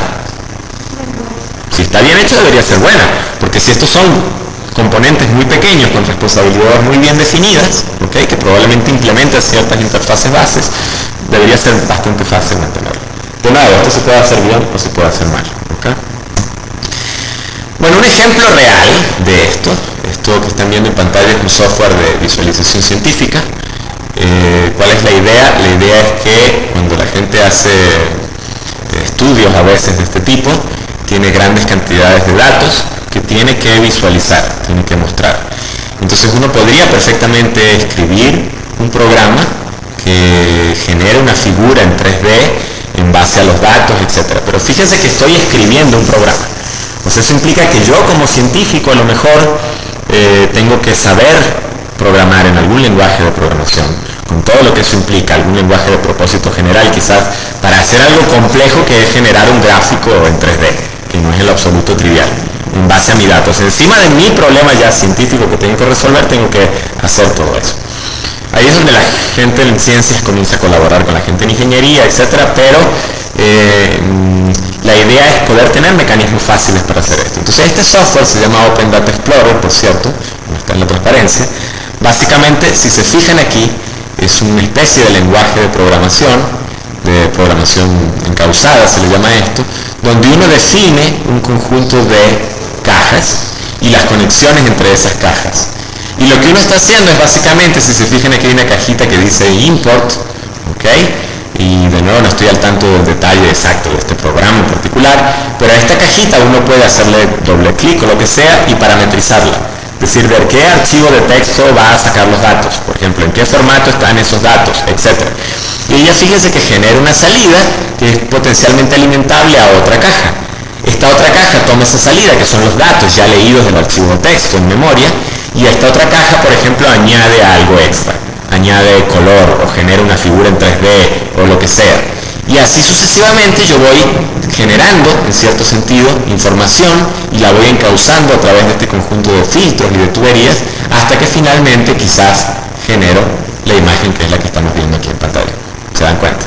Si está bien hecho debería ser buena, porque si estos son componentes muy pequeños con responsabilidades muy bien definidas, ¿okay? Que probablemente implementan ciertas interfaces bases, debería ser bastante fácil mantenerlo. De nuevo, esto se puede hacer bien o se puede hacer mal. ¿Okay? Bueno, un ejemplo real de esto que están viendo en pantalla es un software de visualización científica. ¿Cuál es la idea? La idea es que cuando la gente hace estudios a veces de este tipo, tiene grandes cantidades de datos que tiene que visualizar, tiene que mostrar. Entonces uno podría perfectamente escribir un programa que genere una figura en 3D en base a los datos, etc. Pero fíjense que estoy escribiendo un programa. O sea, eso implica que yo como científico a lo mejor tengo que saber programar en algún lenguaje de programación, con todo lo que eso implica, algún lenguaje de propósito general quizás, para hacer algo complejo que es generar un gráfico en 3D, que no es en lo absoluto trivial, en base a mis datos. Encima de mi problema ya científico que tengo que resolver, tengo que hacer todo eso. Ahí es donde la gente en ciencias comienza a colaborar con la gente en ingeniería, etcétera, pero la idea es poder tener mecanismos fáciles para hacer esto. Entonces este software se llama Open Data Explorer, por cierto, no está en la transparencia. Básicamente, si se fijan aquí, es una especie de lenguaje de programación encausada, se le llama esto, donde uno define un conjunto de cajas y las conexiones entre esas cajas. Y lo que uno está haciendo es básicamente, si se fijan aquí hay una cajita que dice import, ¿ok? Y de nuevo no estoy al tanto del detalle exacto de este programa en particular, pero a esta cajita uno puede hacerle doble clic o lo que sea y parametrizarla. Es decir, ver qué archivo de texto va a sacar los datos, por ejemplo, en qué formato están esos datos, etc. Y ella fíjense que genera una salida que es potencialmente alimentable a otra caja. Esta otra caja toma esa salida, que son los datos ya leídos del archivo de texto en memoria, y esta otra caja, por ejemplo, añade algo extra, añade color o genera una figura en 3D o lo que sea. Y así sucesivamente yo voy generando, en cierto sentido, información y la voy encauzando a través de este conjunto de filtros y de tuberías hasta que finalmente quizás genero la imagen que es la que estamos viendo aquí en pantalla. ¿Se dan cuenta?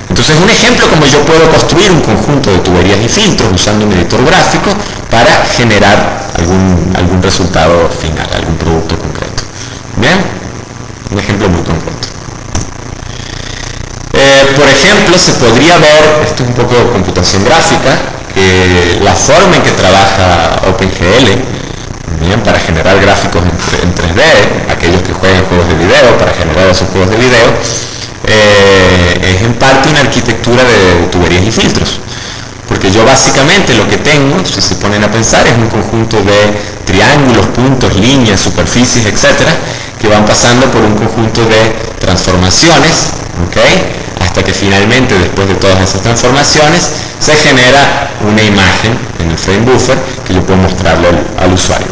Entonces un ejemplo como yo puedo construir un conjunto de tuberías y filtros usando un editor gráfico para generar algún resultado final, algún producto concreto. ¿Bien? Un ejemplo muy concreto. Por ejemplo, se podría ver, esto es un poco de computación gráfica, que la forma en que trabaja OpenGL, bien, para generar gráficos en 3D, aquellos que juegan juegos de video, para generar esos juegos de video, es en parte una arquitectura de tuberías y filtros. Porque yo básicamente lo que tengo, si se ponen a pensar, es un conjunto de triángulos, puntos, líneas, superficies, etcétera, que van pasando por un conjunto de transformaciones, ¿ok? Hasta que finalmente, después de todas esas transformaciones, se genera una imagen en el frame buffer que yo puedo mostrarle al usuario.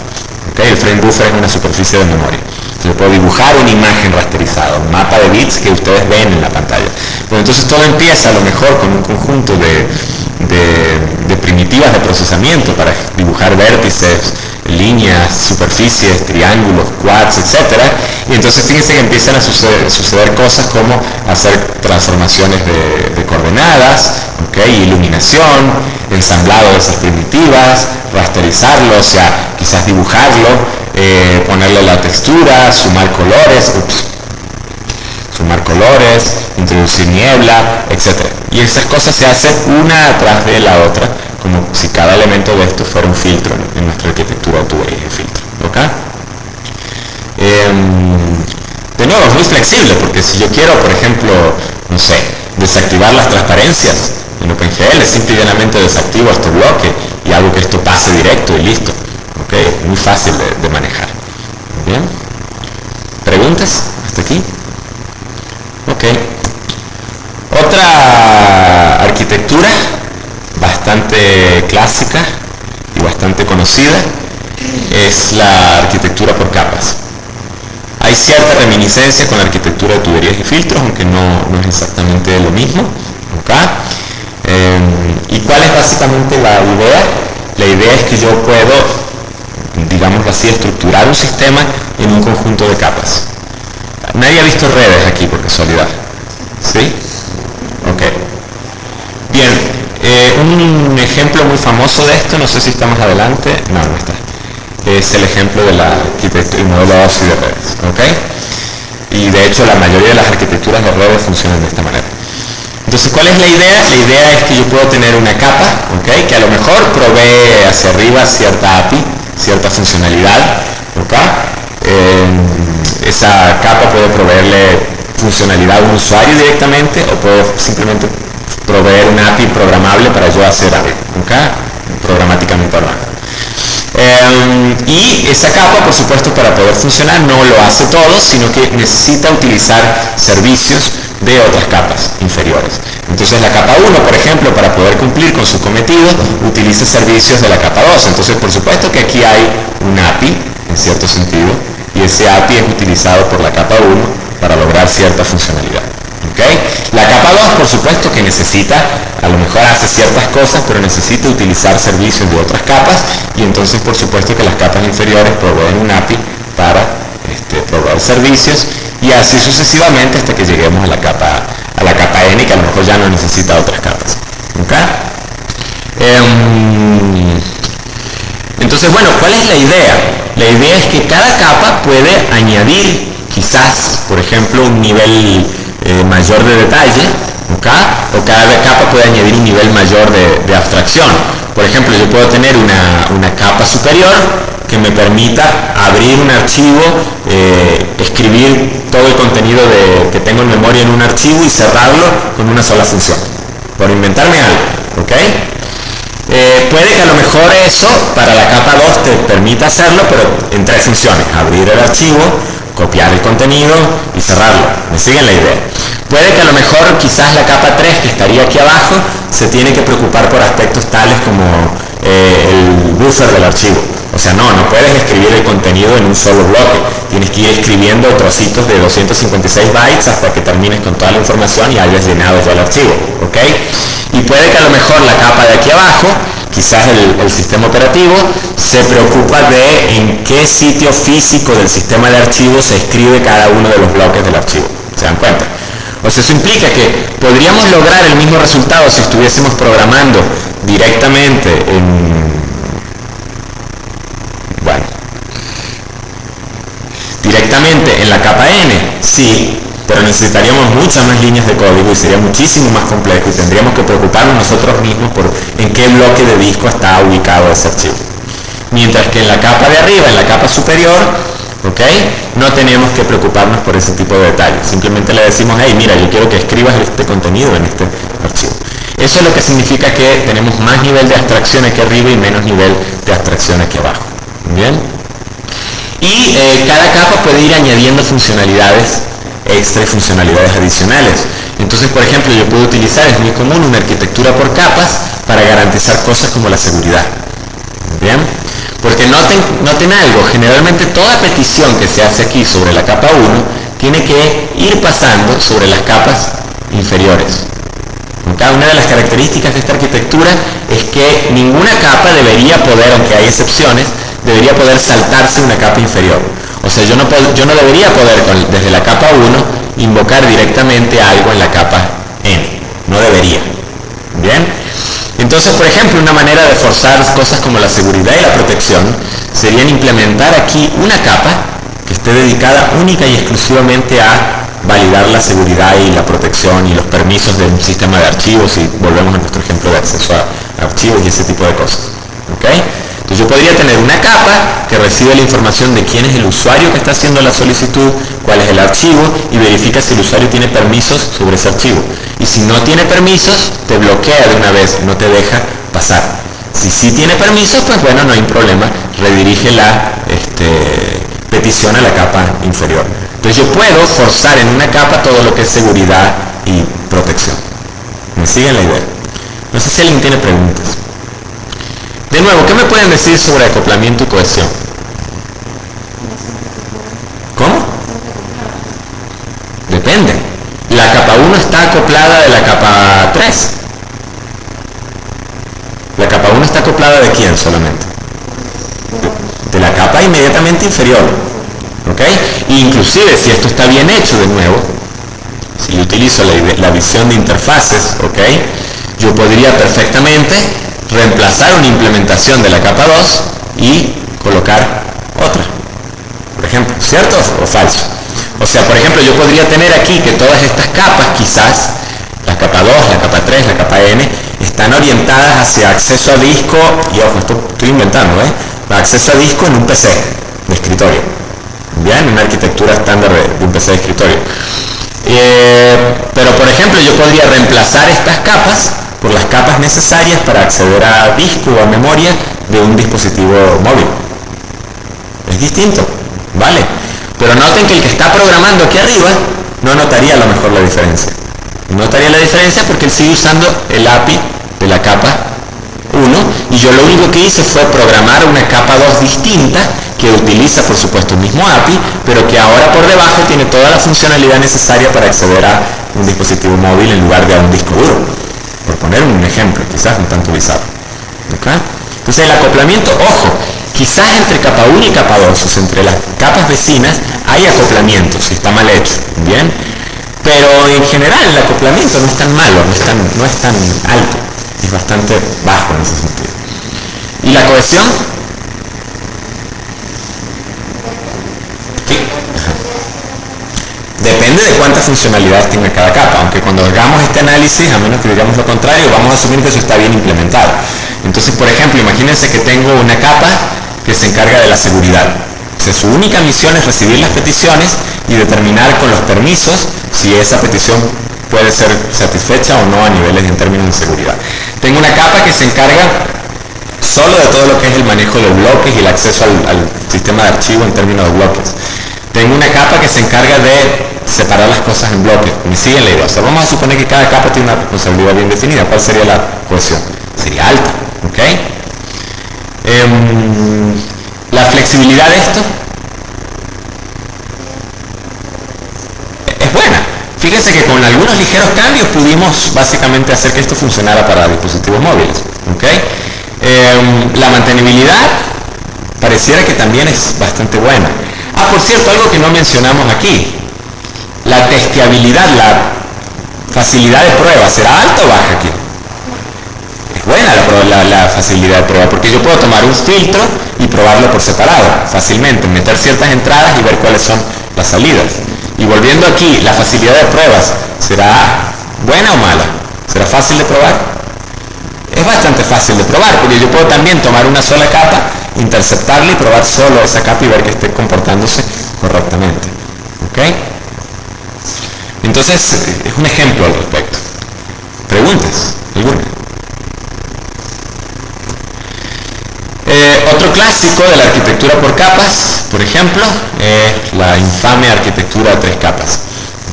¿Okay? El frame buffer es una superficie de memoria. Yo puedo dibujar una imagen rasterizada, un mapa de bits que ustedes ven en la pantalla. Bueno, entonces todo empieza a lo mejor con un conjunto de primitivas de procesamiento para dibujar vértices, líneas, superficies, triángulos, quads, etc. Y entonces fíjense que empiezan a suceder cosas como hacer transformaciones de coordenadas, ¿okay? Iluminación, ensamblado de esas primitivas, rasterizarlo, o sea, quizás dibujarlo, ponerle la textura, sumar colores, introducir niebla, etc. Y esas cosas se hacen una atrás de la otra, como si cada elemento de esto fuera un filtro en nuestra arquitectura de tuberías de filtro. ¿Okay? De nuevo, es muy flexible, porque si yo quiero, por ejemplo, no sé, desactivar las transparencias, En OpenGL simple y llanamente desactivo este bloque y hago que esto pase directo y listo. ¿Okay? Es muy fácil de manejar. Bien. ¿Preguntas hasta aquí? Ok. Otra arquitectura bastante clásica y bastante conocida es la arquitectura por capas. Hay cierta reminiscencia con la arquitectura de tuberías y filtros, aunque no es exactamente lo mismo. ¿Okay? ¿Y cuál es básicamente la idea? La idea es que yo puedo, digamos así, estructurar un sistema en un conjunto de capas. Nadie ha visto redes aquí por casualidad. ¿Sí? Ok. Bien, un ejemplo muy famoso de esto, no sé si está más adelante, no está. Es el ejemplo de la arquitectura y modelo OSI de redes. ¿Ok? Y de hecho la mayoría de las arquitecturas de redes funcionan de esta manera. Entonces, ¿cuál es la idea? La idea es que yo puedo tener una capa, ¿okay? Que a lo mejor provee hacia arriba cierta API, cierta funcionalidad, ¿okay? Esa capa puede proveerle funcionalidad a un usuario directamente o puede simplemente proveer una API programable para yo hacer algo, ¿okay? Programáticamente hablando. Y esa capa, por supuesto, para poder funcionar no lo hace todo, sino que necesita utilizar servicios de otras capas inferiores. Entonces la capa 1, por ejemplo, para poder cumplir con su cometido, utiliza servicios de la capa 2. Entonces, por supuesto que aquí hay un API, en cierto sentido, y ese API es utilizado por la capa 1 para lograr cierta funcionalidad. ¿Okay? La capa 2, por supuesto que necesita, a lo mejor hace ciertas cosas, pero necesita utilizar servicios de otras capas, y entonces por supuesto que las capas inferiores proveen un API para proveer servicios, y así sucesivamente hasta que lleguemos a la capa N, que a lo mejor ya no necesita otras capas. ¿Okay? Entonces, bueno, ¿cuál es la idea? La idea es que cada capa puede añadir quizás, por ejemplo, un nivel mayor de detalle, ¿okay? O cada capa puede añadir un nivel mayor de abstracción. Por ejemplo, yo puedo tener una capa superior que me permita abrir un archivo, escribir todo el contenido que tengo en memoria en un archivo y cerrarlo con una sola función, por inventarme algo, ¿ok? Puede que a lo mejor eso para la capa 2 te permita hacerlo, pero en 3 funciones: abrir el archivo, copiar el contenido y cerrarlo. ¿Me siguen la idea? Puede que a lo mejor quizás la capa 3, que estaría aquí abajo, se tiene que preocupar por aspectos tales como el buffer del archivo. O sea, no puedes escribir el contenido en un solo bloque. Tienes que ir escribiendo trocitos de 256 bytes hasta que termines con toda la información y hayas llenado ya el archivo. ¿Ok? Y puede que a lo mejor la capa de aquí abajo, quizás el sistema operativo, se preocupa de en qué sitio físico del sistema de archivos se escribe cada uno de los bloques del archivo. ¿Se dan cuenta? O sea, eso implica que podríamos lograr el mismo resultado si estuviésemos programando directamente directamente en la capa N, sí, pero necesitaríamos muchas más líneas de código y sería muchísimo más complejo y tendríamos que preocuparnos nosotros mismos por en qué bloque de disco está ubicado ese archivo. Mientras que en la capa de arriba, en la capa superior, ¿okay? No tenemos que preocuparnos por ese tipo de detalles. Simplemente le decimos, hey, mira, yo quiero que escribas este contenido en este archivo. Eso es lo que significa que tenemos más nivel de abstracción aquí arriba y menos nivel de abstracción aquí abajo. ¿Bien? Y cada capa puede ir añadiendo funcionalidades extra y funcionalidades adicionales. Entonces, por ejemplo, yo puedo utilizar, es muy común, una arquitectura por capas para garantizar cosas como la seguridad. ¿Bien? Porque noten algo, generalmente toda petición que se hace aquí sobre la capa 1 tiene que ir pasando sobre las capas inferiores. Cada una de las características de esta arquitectura es que ninguna capa debería poder, aunque hay excepciones, debería poder saltarse una capa inferior. O sea, yo no debería poder desde la capa 1 invocar directamente algo en la capa N. No debería. ¿Bien? Entonces, por ejemplo, una manera de forzar cosas como la seguridad y la protección sería implementar aquí una capa que esté dedicada única y exclusivamente a validar la seguridad y la protección y los permisos de un sistema de archivos, y volvemos a nuestro ejemplo de acceso a archivos y ese tipo de cosas. ¿Okay? Entonces yo podría tener una capa que recibe la información de quién es el usuario que está haciendo la solicitud, cuál es el archivo y verifica si el usuario tiene permisos sobre ese archivo. Y si no tiene permisos, te bloquea de una vez, no te deja pasar. Si sí tiene permisos, pues bueno, no hay problema, redirige la petición a la capa inferior. Entonces yo puedo forzar en una capa todo lo que es seguridad y protección. ¿Me siguen la idea? No sé si alguien tiene preguntas. De nuevo, ¿qué me pueden decir sobre acoplamiento y cohesión? ¿Cómo? Depende. La capa 1 está acoplada de la capa 3. La capa 1 está acoplada de quién solamente? De la capa inmediatamente inferior. ¿Ok? Inclusive si esto está bien hecho de nuevo, si yo utilizo la visión de interfaces, ¿ok? Yo podría perfectamente reemplazar una implementación de la capa 2 y colocar otra, por ejemplo, ¿cierto o falso? O sea, por ejemplo, yo podría tener aquí que todas estas capas, quizás, la capa 2, la capa 3, la capa N, están orientadas hacia acceso a disco, y ojo, esto estoy inventando, acceso a disco en un PC de escritorio, ¿bien? Una arquitectura estándar de un PC de escritorio. Pero, por ejemplo, yo podría reemplazar estas capas por las capas necesarias para acceder a disco o a memoria de un dispositivo móvil. Es distinto, ¿vale? Pero noten que el que está programando aquí arriba no notaría a lo mejor la diferencia. No notaría la diferencia porque él sigue usando el API de la capa 1 y yo lo único que hice fue programar una capa 2 distinta que utiliza por supuesto el mismo API, pero que ahora por debajo tiene toda la funcionalidad necesaria para acceder a un dispositivo móvil en lugar de a un disco duro. Por poner un ejemplo, quizás un tanto bizarro. ¿Okay? Entonces el acoplamiento, ojo, quizás entre capa 1 y capa 2, o sea, entre las capas vecinas, hay acoplamiento, si está mal hecho, ¿bien? Pero en general el acoplamiento no es tan malo, no es tan alto, es bastante bajo en ese sentido. ¿Y la cohesión? Sí. Depende de cuántas funcionalidades tenga cada capa, aunque cuando hagamos este análisis, a menos que digamos lo contrario, vamos a asumir que eso está bien implementado. Entonces, por ejemplo, imagínense que tengo una capa que se encarga de la seguridad. O sea, su única misión es recibir las peticiones y determinar con los permisos si esa petición puede ser satisfecha o no a niveles en términos de seguridad. Tengo una capa que se encarga solo de todo lo que es el manejo de bloques y el acceso al sistema de archivo en términos de bloques. Tengo una capa que se encarga de separar las cosas en bloques. ¿Me siguen la idea? O sea, vamos a suponer que cada capa tiene una responsabilidad bien definida. ¿Cuál sería la cohesión? Sería alta, ¿ok? La flexibilidad de esto es buena. Fíjense que con algunos ligeros cambios pudimos básicamente hacer que esto funcionara para dispositivos móviles, ¿ok? La mantenibilidad pareciera que también es bastante buena. Ah, por cierto, algo que no mencionamos aquí. La testeabilidad, la facilidad de prueba, ¿será alta o baja aquí? Es buena la facilidad de prueba, porque yo puedo tomar un filtro y probarlo por separado, fácilmente, meter ciertas entradas y ver cuáles son las salidas. Y volviendo aquí, la facilidad de pruebas, ¿será buena o mala? ¿Será fácil de probar? Es bastante fácil de probar, porque yo puedo también tomar una sola capa, interceptarla y probar solo esa capa y ver que esté comportándose correctamente. ¿Ok? Entonces, es un ejemplo al respecto. ¿Preguntas? ¿Alguna? Otro clásico de la arquitectura por capas, por ejemplo, es la infame arquitectura de 3 capas.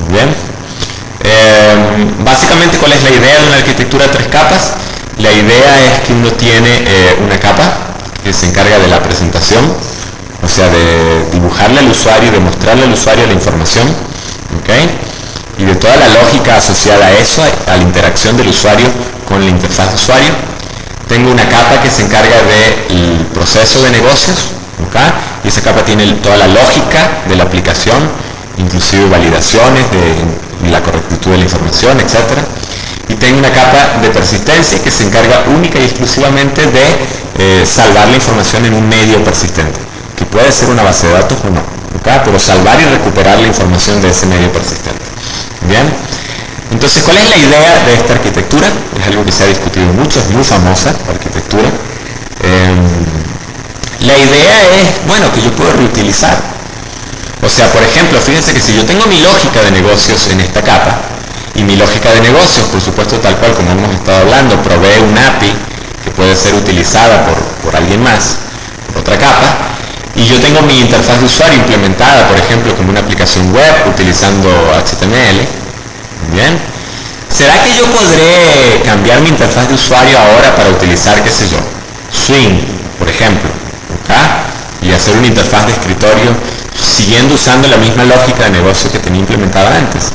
¿Bien? Básicamente, ¿cuál es la idea de una arquitectura de 3 capas? La idea es que uno tiene una capa que se encarga de la presentación, o sea, de dibujarle al usuario y de mostrarle al usuario la información, ¿ok? Y de toda la lógica asociada a eso, a la interacción del usuario con la interfaz de usuario. Tengo una capa que se encarga del proceso de negocios, ¿ok? Y esa capa tiene toda la lógica de la aplicación, inclusive validaciones de la correctitud de la información, etc. Y tengo una capa de persistencia que se encarga única y exclusivamente de salvar la información en un medio persistente, que puede ser una base de datos o no, ¿ok? Pero salvar y recuperar la información de ese medio persistente. Bien. Entonces, ¿cuál es la idea de esta arquitectura? Es algo que se ha discutido mucho, es muy famosa la arquitectura. La idea es, bueno, que yo puedo reutilizar. O sea, por ejemplo, fíjense que si yo tengo mi lógica de negocios en esta capa, y mi lógica de negocios, por supuesto, tal cual como hemos estado hablando, provee un API que puede ser utilizada por alguien más, por otra capa, y yo tengo mi interfaz de usuario implementada, por ejemplo, como una aplicación web utilizando HTML, ¿bien? ¿Será que yo podré cambiar mi interfaz de usuario ahora para utilizar, qué sé yo, Swing, por ejemplo, ¿acá? Y hacer una interfaz de escritorio siguiendo usando la misma lógica de negocio que tenía implementada antes?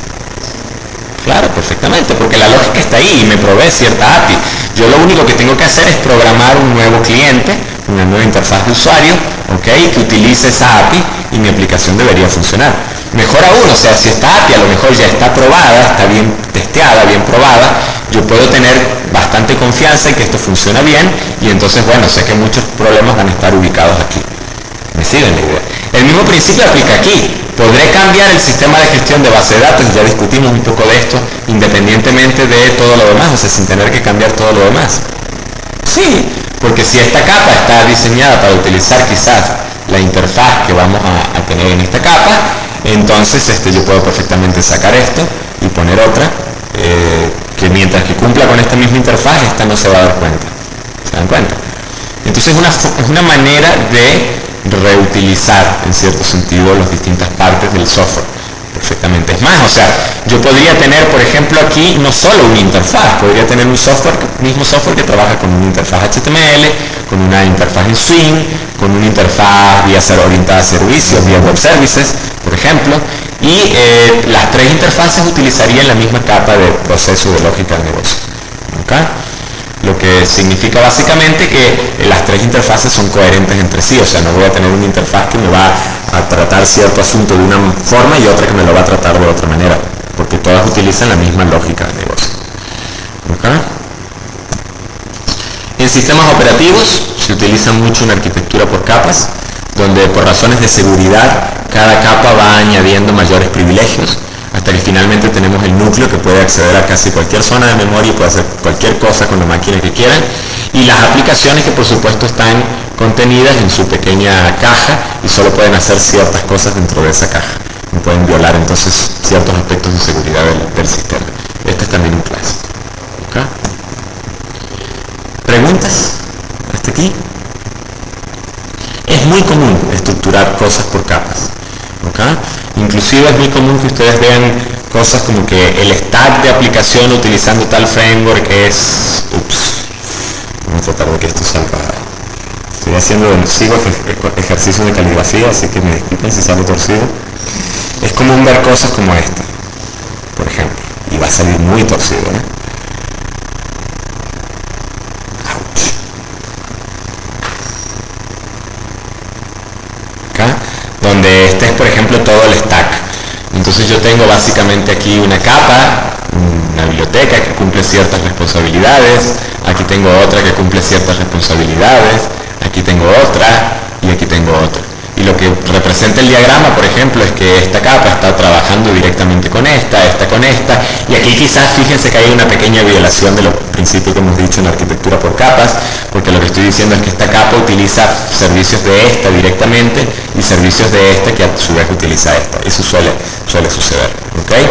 Claro, perfectamente, porque la lógica está ahí y me provee cierta API. Yo lo único que tengo que hacer es programar un nuevo cliente, una nueva interfaz de usuario, ¿okay? Que utilice esa API y mi aplicación debería funcionar. Mejor aún, o sea, si esta API a lo mejor ya está probada, está bien testeada, bien probada, yo puedo tener bastante confianza en que esto funciona bien y entonces, bueno, sé que muchos problemas van a estar ubicados aquí. ¿Me siguen la idea? El mismo principio aplica aquí. ¿Podré cambiar el sistema de gestión de base de datos? Ya discutimos un poco de esto, independientemente de todo lo demás, o sea, sin tener que cambiar todo lo demás. Sí, porque si esta capa está diseñada para utilizar quizás la interfaz que vamos a tener en esta capa, entonces yo puedo perfectamente sacar esto y poner otra, que mientras que cumpla con esta misma interfaz, esta no se va a dar cuenta. ¿Se dan cuenta? Entonces es una manera de reutilizar en cierto sentido las distintas partes del software perfectamente. Es más, o sea, yo podría tener, por ejemplo, aquí no solo una interfaz, podría tener un mismo software que trabaja con una interfaz HTML, con una interfaz en Swing, con una interfaz vía ser orientada a servicios, vía web services, por ejemplo, y las tres interfaces utilizarían la misma capa de proceso de lógica de negocio. ¿Okay? Lo que significa básicamente que las tres interfaces son coherentes entre sí, o sea, no voy a tener una interfaz que me va a tratar cierto asunto de una forma y otra que me lo va a tratar de otra manera, porque todas utilizan la misma lógica de negocio. ¿Okay? En sistemas operativos se utiliza mucho una arquitectura por capas, donde por razones de seguridad cada capa va añadiendo mayores privilegios, hasta que finalmente tenemos el núcleo que puede acceder a casi cualquier zona de memoria y puede hacer cualquier cosa con la máquina que quieran, y las aplicaciones que por supuesto están contenidas en su pequeña caja y solo pueden hacer ciertas cosas dentro de esa caja, no pueden violar entonces ciertos aspectos de seguridad del sistema. Este es también un class. ¿Okay? ¿Preguntas? ¿Hasta aquí? Es muy común estructurar cosas por capas. ¿Okay? Inclusive es muy común que ustedes vean cosas como que el stack de aplicación utilizando tal framework es... Vamos a tratar de que esto salga... sigo ejercicio de caligrafía, así que me disculpen si sale torcido. Es común ver cosas como esta, por ejemplo, y va a salir muy torcido, ¿eh? Donde este es, por ejemplo, todo el stack. Entonces yo tengo básicamente aquí una capa, una biblioteca que cumple ciertas responsabilidades, aquí tengo otra que cumple ciertas responsabilidades, aquí tengo otra y aquí tengo otra. Y lo que representa el diagrama, por ejemplo, es que esta capa está trabajando directamente con esta con esta, y aquí quizás fíjense que hay una pequeña violación de los principios que hemos dicho en la arquitectura por capas, porque lo que estoy diciendo es que esta capa utiliza servicios de esta directamente y servicios de esta que a su vez utiliza esta. Eso suele suceder. ¿Okay?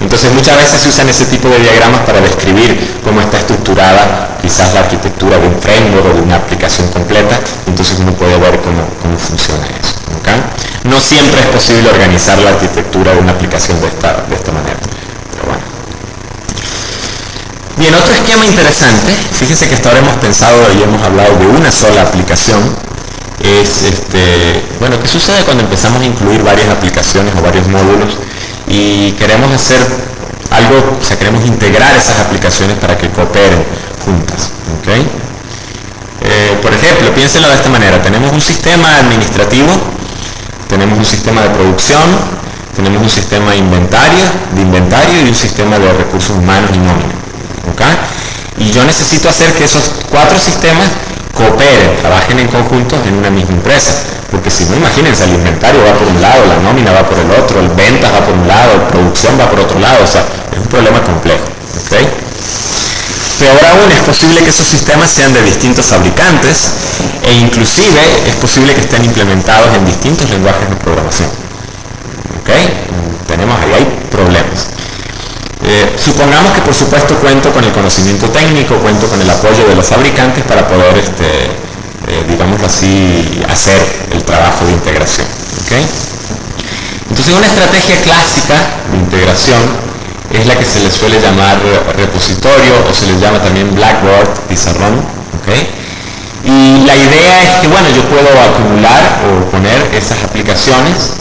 Entonces muchas veces se usan ese tipo de diagramas para describir cómo está estructurada quizás la arquitectura de un framework o de una aplicación completa, entonces uno puede ver cómo funciona eso. ¿Okay? No siempre es posible organizar la arquitectura de una aplicación de esta manera. Pero bueno. Bien, otro esquema interesante, fíjense que hasta ahora hemos pensado y hemos hablado de una sola aplicación, es bueno, ¿qué sucede cuando empezamos a incluir varias aplicaciones o varios módulos y queremos hacer algo, o sea, queremos integrar esas aplicaciones para que cooperen juntas? ¿Okay? Por ejemplo, piénsenlo de esta manera: tenemos un sistema administrativo, tenemos un sistema de producción, tenemos un sistema de inventario y un sistema de recursos humanos y nómina. ¿Okay? Y yo necesito hacer que esos cuatro sistemas cooperen, trabajen en conjunto en una misma empresa, porque si no, imagínense, el inventario va por un lado, la nómina va por el otro, el ventas va por un lado, la producción va por otro lado, o sea, es un problema complejo. ¿Okay? Peor aún, es posible que esos sistemas sean de distintos fabricantes e inclusive es posible que estén implementados en distintos lenguajes de programación. ¿Ok? Ahí hay problemas. Supongamos que por supuesto cuento con el conocimiento técnico, cuento con el apoyo de los fabricantes para poder, digámoslo así, hacer el trabajo de integración. ¿Okay? Entonces una estrategia clásica de integración es la que se le suele llamar repositorio o se le llama también Blackboard, pizarrón. ¿Okay? Y la idea es que, bueno, yo puedo acumular o poner esas aplicaciones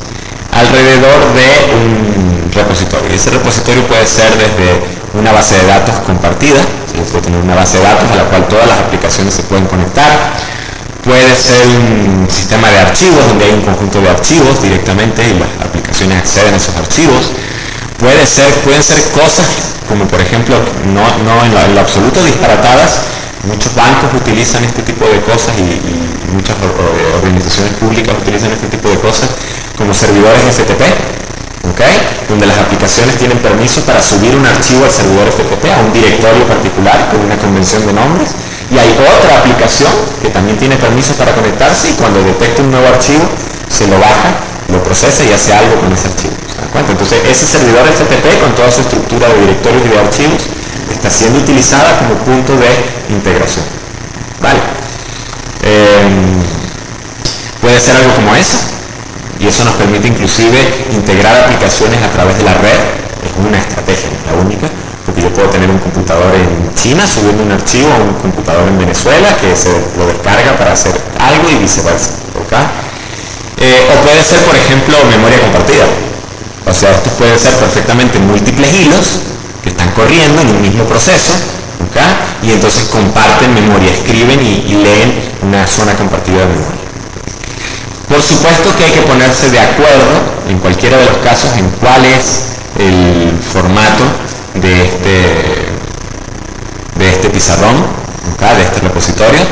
alrededor de un repositorio. Ese repositorio puede ser desde una base de datos compartida, yo puedo tener una base de datos a la cual todas las aplicaciones se pueden conectar, puede ser un sistema de archivos donde hay un conjunto de archivos directamente y las aplicaciones acceden a esos archivos, pueden ser cosas como por ejemplo, no en lo absoluto disparatadas. Muchos bancos utilizan este tipo de cosas y muchas organizaciones públicas utilizan este tipo de cosas como servidores FTP, ¿okay? Donde las aplicaciones tienen permiso para subir un archivo al servidor FTP, a un directorio particular con una convención de nombres, y hay otra aplicación que también tiene permiso para conectarse y cuando detecta un nuevo archivo se lo baja, lo procesa y hace algo con ese archivo. ¿Se dan cuenta? Entonces ese servidor FTP con toda su estructura de directorios y de archivos está siendo utilizada como punto de integración. ¿Vale? Puede ser algo como eso, y eso nos permite inclusive integrar aplicaciones a través de la red. Es una estrategia, no es la única, porque yo puedo tener un computador en China subiendo un archivo a un computador en Venezuela que se lo descarga para hacer algo y viceversa. ¿Okay? O puede ser, por ejemplo, memoria compartida. O sea, estos pueden ser perfectamente múltiples hilos que están corriendo en un mismo proceso, ¿okay? Y entonces comparten memoria, escriben y leen una zona compartida de memoria. Por supuesto que hay que ponerse de acuerdo en cualquiera de los casos en cuál es el formato de este pizarrón, ¿okay? De este repositorio,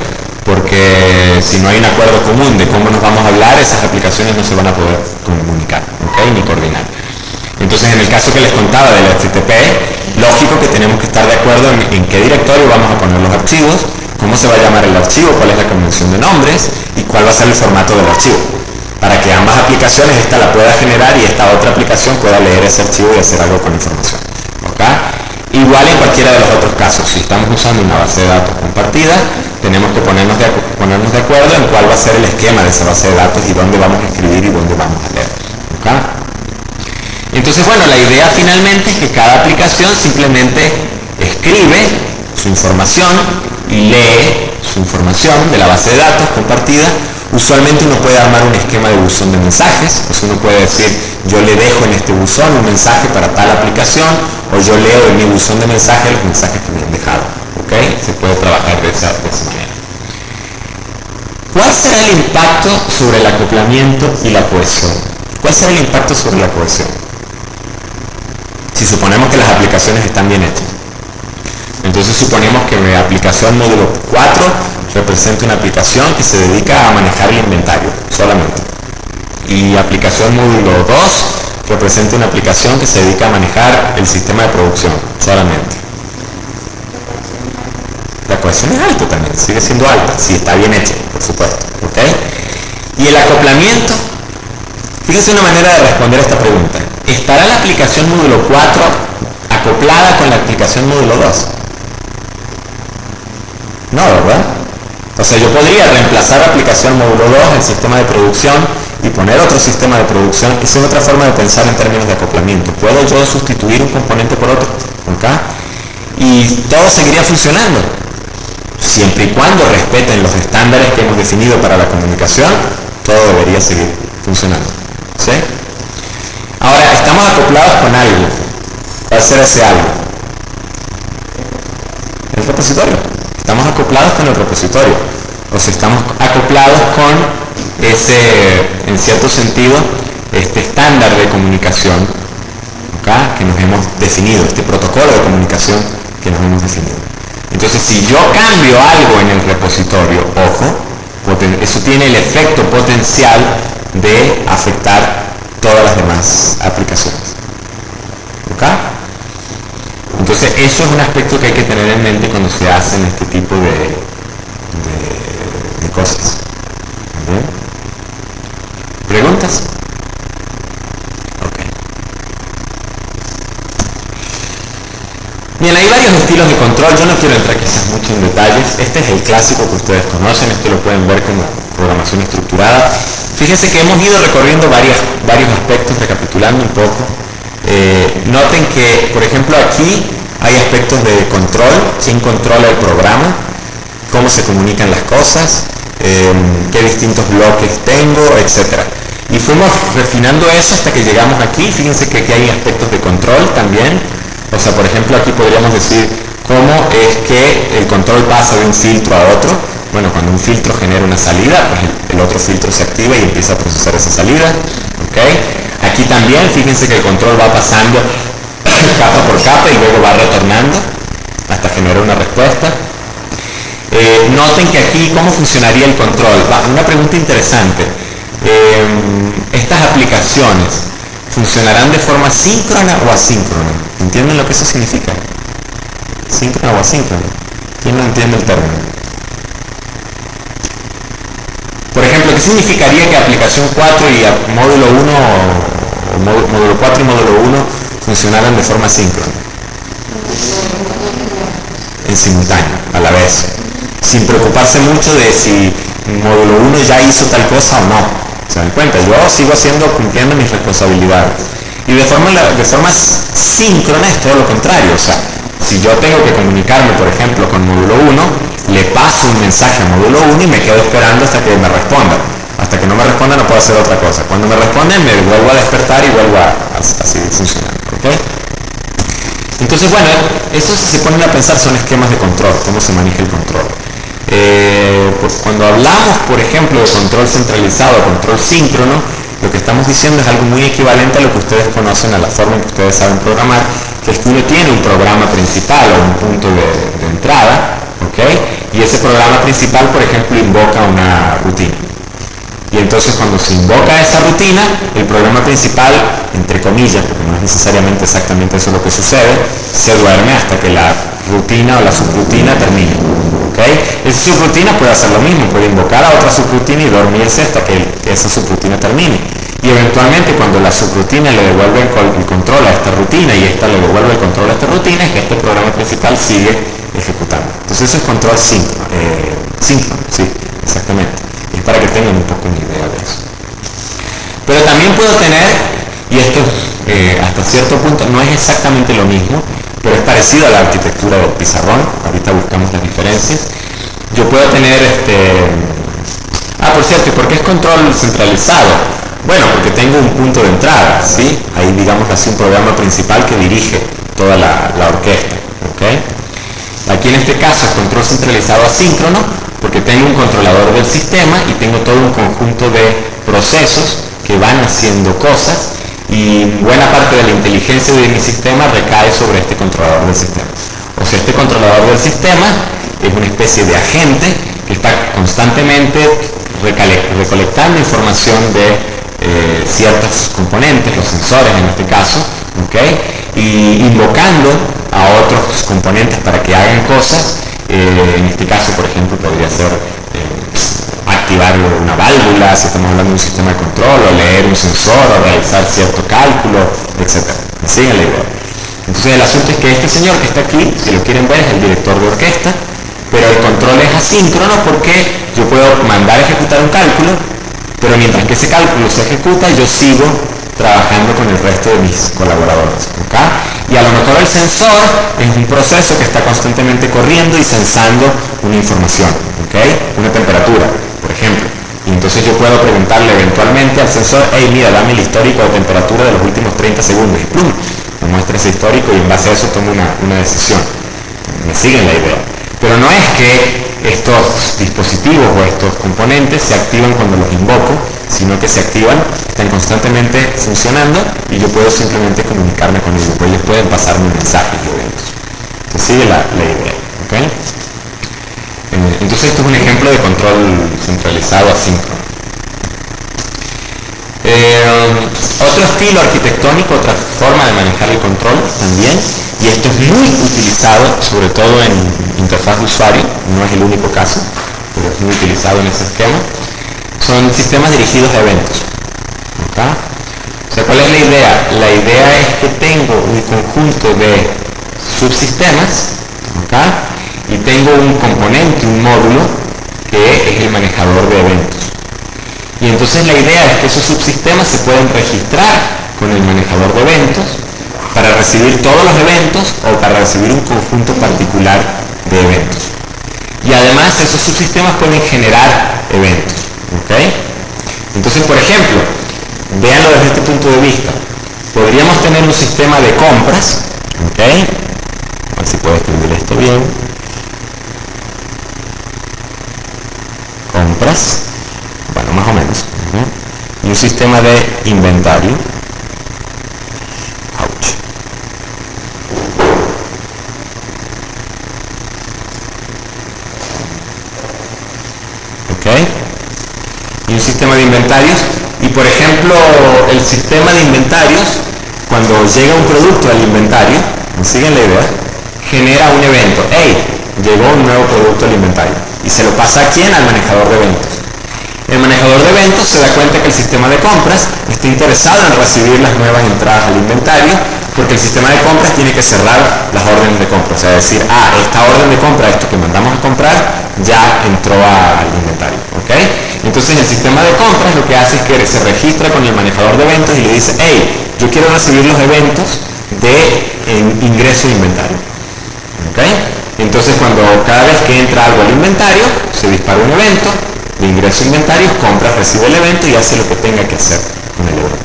porque si no hay un acuerdo común de cómo nos vamos a hablar, esas aplicaciones no se van a poder comunicar, ¿okay? Ni coordinar. Entonces, en el caso que les contaba del FTP, lógico que tenemos que estar de acuerdo en qué directorio vamos a poner los archivos, cómo se va a llamar el archivo, cuál es la convención de nombres y cuál va a ser el formato del archivo, para que ambas aplicaciones, esta la pueda generar y esta otra aplicación pueda leer ese archivo y hacer algo con información. ¿Okay? Igual en cualquiera de los otros casos, si estamos usando una base de datos compartida, tenemos que ponernos de acuerdo en cuál va a ser el esquema de esa base de datos y dónde vamos a escribir y dónde vamos a leer. ¿Okay? Entonces, bueno, la idea finalmente es que cada aplicación simplemente escribe su información y lee su información de la base de datos compartida. Usualmente uno puede armar un esquema de buzón de mensajes, pues uno puede decir, yo le dejo en este buzón un mensaje para tal aplicación, o yo leo en mi buzón de mensajes los mensajes que me han dejado. ¿Okay? Se puede trabajar de esa manera. ¿Cuál será el impacto sobre el acoplamiento y la cohesión? ¿Cuál será el impacto sobre la cohesión? Si suponemos que las aplicaciones están bien hechas. Entonces suponemos que mi aplicación módulo 4 representa una aplicación que se dedica a manejar el inventario solamente. Y aplicación módulo 2 representa una aplicación que se dedica a manejar el sistema de producción solamente. La cohesión es alta también, sigue siendo alta, si está bien hecha, por supuesto. ¿Okay? Y el acoplamiento, fíjense una manera de responder a esta pregunta. ¿Estará la aplicación módulo 4 acoplada con la aplicación módulo 2? No, ¿verdad? O sea, yo podría reemplazar la aplicación módulo 2, el sistema de producción, y poner otro sistema de producción. Esa es otra forma de pensar en términos de acoplamiento. Puedo yo sustituir un componente por otro, ¿okay? Y todo seguiría funcionando, siempre y cuando respeten los estándares que hemos definido para la comunicación, todo debería seguir funcionando. ¿Sí? Ahora, estamos acoplados con algo. ¿Cuál será ese algo? El repositorio. Estamos acoplados con el repositorio. O sea, estamos acoplados con ese, en cierto sentido, este estándar de comunicación, ¿okay? Que nos hemos definido, este protocolo de comunicación que nos hemos definido. Entonces, si yo cambio algo en el repositorio, ojo, eso tiene el efecto potencial de afectar todas las demás aplicaciones. ¿Okay? Entonces eso es un aspecto que hay que tener en mente cuando se hacen este tipo de cosas. ¿Bien? ¿Preguntas? Ok. Bien, hay varios estilos de control, yo no quiero entrar quizás mucho en detalles. Este es el clásico que ustedes conocen, este lo pueden ver como programación estructurada. Fíjense que hemos ido recorriendo varios aspectos, recapitulando un poco. Noten que, por ejemplo, aquí hay aspectos de control, quién controla el programa, cómo se comunican las cosas, qué distintos bloques tengo, etc. Y fuimos refinando eso hasta que llegamos aquí. Fíjense que aquí hay aspectos de control también. O sea, por ejemplo, aquí podríamos decir cómo es que el control pasa de un filtro a otro. Bueno, cuando un filtro genera una salida, pues el otro filtro se activa y empieza a procesar esa salida. ¿Okay? Aquí también, fíjense que el control va pasando capa por capa y luego va retornando hasta generar una respuesta. Noten que aquí, ¿cómo funcionaría el control? Una pregunta interesante. Estas aplicaciones funcionarán de forma síncrona o asíncrona. ¿Entienden lo que eso significa? ¿Síncrona o asíncrona? ¿Quién no entiende el término? Por ejemplo, ¿qué significaría que aplicación 4 y módulo 1 o módulo 4 y módulo 1 funcionaran de forma síncrona? En simultáneo, a la vez, sin preocuparse mucho de si módulo 1 ya hizo tal cosa o no. ¿Se dan cuenta? Yo sigo cumpliendo mis responsabilidades. Y de forma síncrona es todo lo contrario. O sea, si yo tengo que comunicarme, por ejemplo, con módulo 1, le paso un mensaje a módulo 1 y me quedo esperando hasta que me responda. Hasta que no me responda no puedo hacer otra cosa. Cuando me responden me vuelvo a despertar y vuelvo a seguir funcionando. ¿Okay? Entonces, bueno, eso si se ponen a pensar son esquemas de control, cómo se maneja el control. Pues cuando hablamos, por ejemplo, de control centralizado, control síncrono, lo que estamos diciendo es algo muy equivalente a lo que ustedes conocen, a la forma en que ustedes saben programar, que es que uno tiene un programa principal o un punto de entrada, ¿ok? Y ese programa principal, por ejemplo, invoca una rutina. Y entonces cuando se invoca esa rutina, el programa principal, entre comillas, porque no es necesariamente exactamente eso lo que sucede, se duerme hasta que la rutina o la subrutina termine. ¿Okay? Esa subrutina puede hacer lo mismo, puede invocar a otra subrutina y dormirse hasta que esa subrutina termine. Y eventualmente cuando la subrutina le devuelve el control a esta rutina y esta le devuelve el control a esta rutina, es que este programa principal sigue ejecutando. Entonces eso es control síncrono, sí, exactamente. Es para que tengan un poco una idea de eso. Pero también puedo tener, y esto hasta cierto punto no es exactamente lo mismo, pero es parecido a la arquitectura del pizarrón. Ahorita buscamos las diferencias. Yo puedo tener por cierto, ¿por qué es control centralizado? Bueno, porque tengo un punto de entrada, ¿sí? Ahí digamos así un programa principal que dirige toda la orquesta, ¿ok? Aquí en este caso es control centralizado asíncrono, porque tengo un controlador del sistema y tengo todo un conjunto de procesos que van haciendo cosas y buena parte de la inteligencia de mi sistema recae sobre este controlador del sistema. O sea, este controlador del sistema es una especie de agente que está constantemente recolectando información de ciertos componentes, los sensores en este caso, y invocando a otros componentes para que hagan cosas. En este caso, por ejemplo, podría ser activar una válvula, si estamos hablando de un sistema de control, o leer un sensor, o realizar cierto cálculo, etc. ¿Me siguen la idea? Entonces el asunto es que este señor que está aquí, si lo quieren ver, es el director de orquesta, pero el control es asíncrono porque yo puedo mandar a ejecutar un cálculo, pero mientras que ese cálculo se ejecuta, yo sigo trabajando con el resto de mis colaboradores. Y a lo mejor el sensor es un proceso que está constantemente corriendo y sensando una información, una temperatura, por ejemplo. Y entonces yo puedo preguntarle eventualmente al sensor, hey, mira, dame el histórico de temperatura de los últimos 30 segundos. Y plum, me muestra ese histórico y en base a eso tomo una decisión. ¿Me siguen la idea? Pero no es que estos dispositivos o estos componentes se activan cuando los invoco, sino que se activan, están constantemente funcionando y yo puedo simplemente comunicarme con ellos. Ellos pueden pasarme mensajes y eventos. ¿Se sigue la idea? ¿Okay? Entonces esto es un ejemplo de control centralizado asíncrono. Otro estilo arquitectónico, otra forma de manejar el control también y esto es muy utilizado sobre todo en interfaz de usuario, no es el único caso, pero es muy utilizado en ese esquema, son sistemas dirigidos a eventos. ¿Okay? O sea, ¿cuál es la idea? La idea es que tengo un conjunto de subsistemas, ¿okay? Y tengo un componente, un módulo, que es el manejador de eventos. Y entonces la idea es que esos subsistemas se pueden registrar con el manejador de eventos para recibir todos los eventos o para recibir un conjunto particular de eventos. Y además esos subsistemas pueden generar eventos. ¿Okay? Entonces, por ejemplo, véanlo desde este punto de vista. Podríamos tener un sistema de compras, ¿okay? A ver si puedo escribir esto bien. Compras, bueno, más o menos. Y un sistema de inventario. Ouch. ¿Okay? Y un sistema de inventarios, y por ejemplo el sistema de inventarios, cuando llega un producto al inventario, ¿me siguen la idea? Genera un evento, hey, llegó un nuevo producto al inventario, y se lo pasa a quién, al manejador de eventos. El manejador de eventos se da cuenta que el sistema de compras está interesado en recibir las nuevas entradas al inventario, porque el sistema de compras tiene que cerrar las órdenes de compra, o sea, decir, esta orden de compra, esto que mandamos a comprar, ya entró al inventario, ¿ok? Entonces el sistema de compras lo que hace es que se registra con el manejador de eventos y le dice, hey, yo quiero recibir los eventos de ingreso de inventario, ¿ok? Entonces cada vez que entra algo al inventario, se dispara un evento de ingreso a inventarios, compras, recibe el evento y hace lo que tenga que hacer con el evento.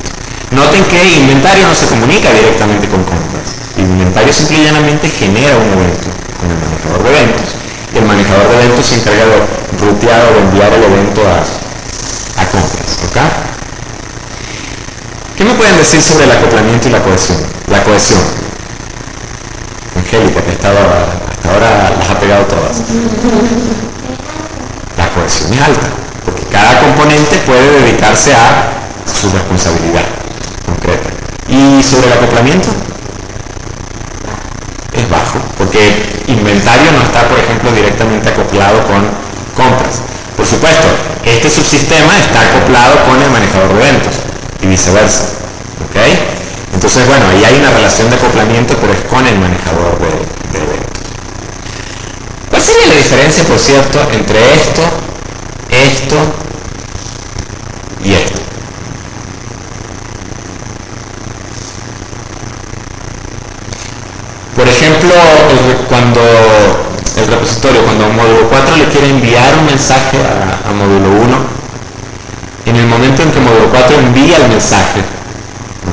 Noten que inventario no se comunica directamente con compras. Inventario simple y llanamente genera un evento con el manejador de eventos. Y el manejador de eventos se encarga de rutear o de enviar el evento a compras. ¿Okay? ¿Qué me pueden decir sobre el acoplamiento y la cohesión? La cohesión. Angélica, que hasta ahora las ha pegado todas. La cohesión es alta, porque cada componente puede dedicarse a su responsabilidad concreta. ¿Y sobre el acoplamiento? Es bajo, porque inventario no está, por ejemplo, directamente acoplado con compras. Por supuesto, este subsistema está acoplado con el manejador de eventos y viceversa. ¿Ok? Entonces, bueno, ahí hay una relación de acoplamiento, pero es con el manejador de eventos. ¿Cuál sería la diferencia, por cierto, entre esto y esto? Por ejemplo, cuando el repositorio, cuando módulo 4 le quiere enviar un mensaje a módulo 1, en el momento en que módulo 4 envía el mensaje,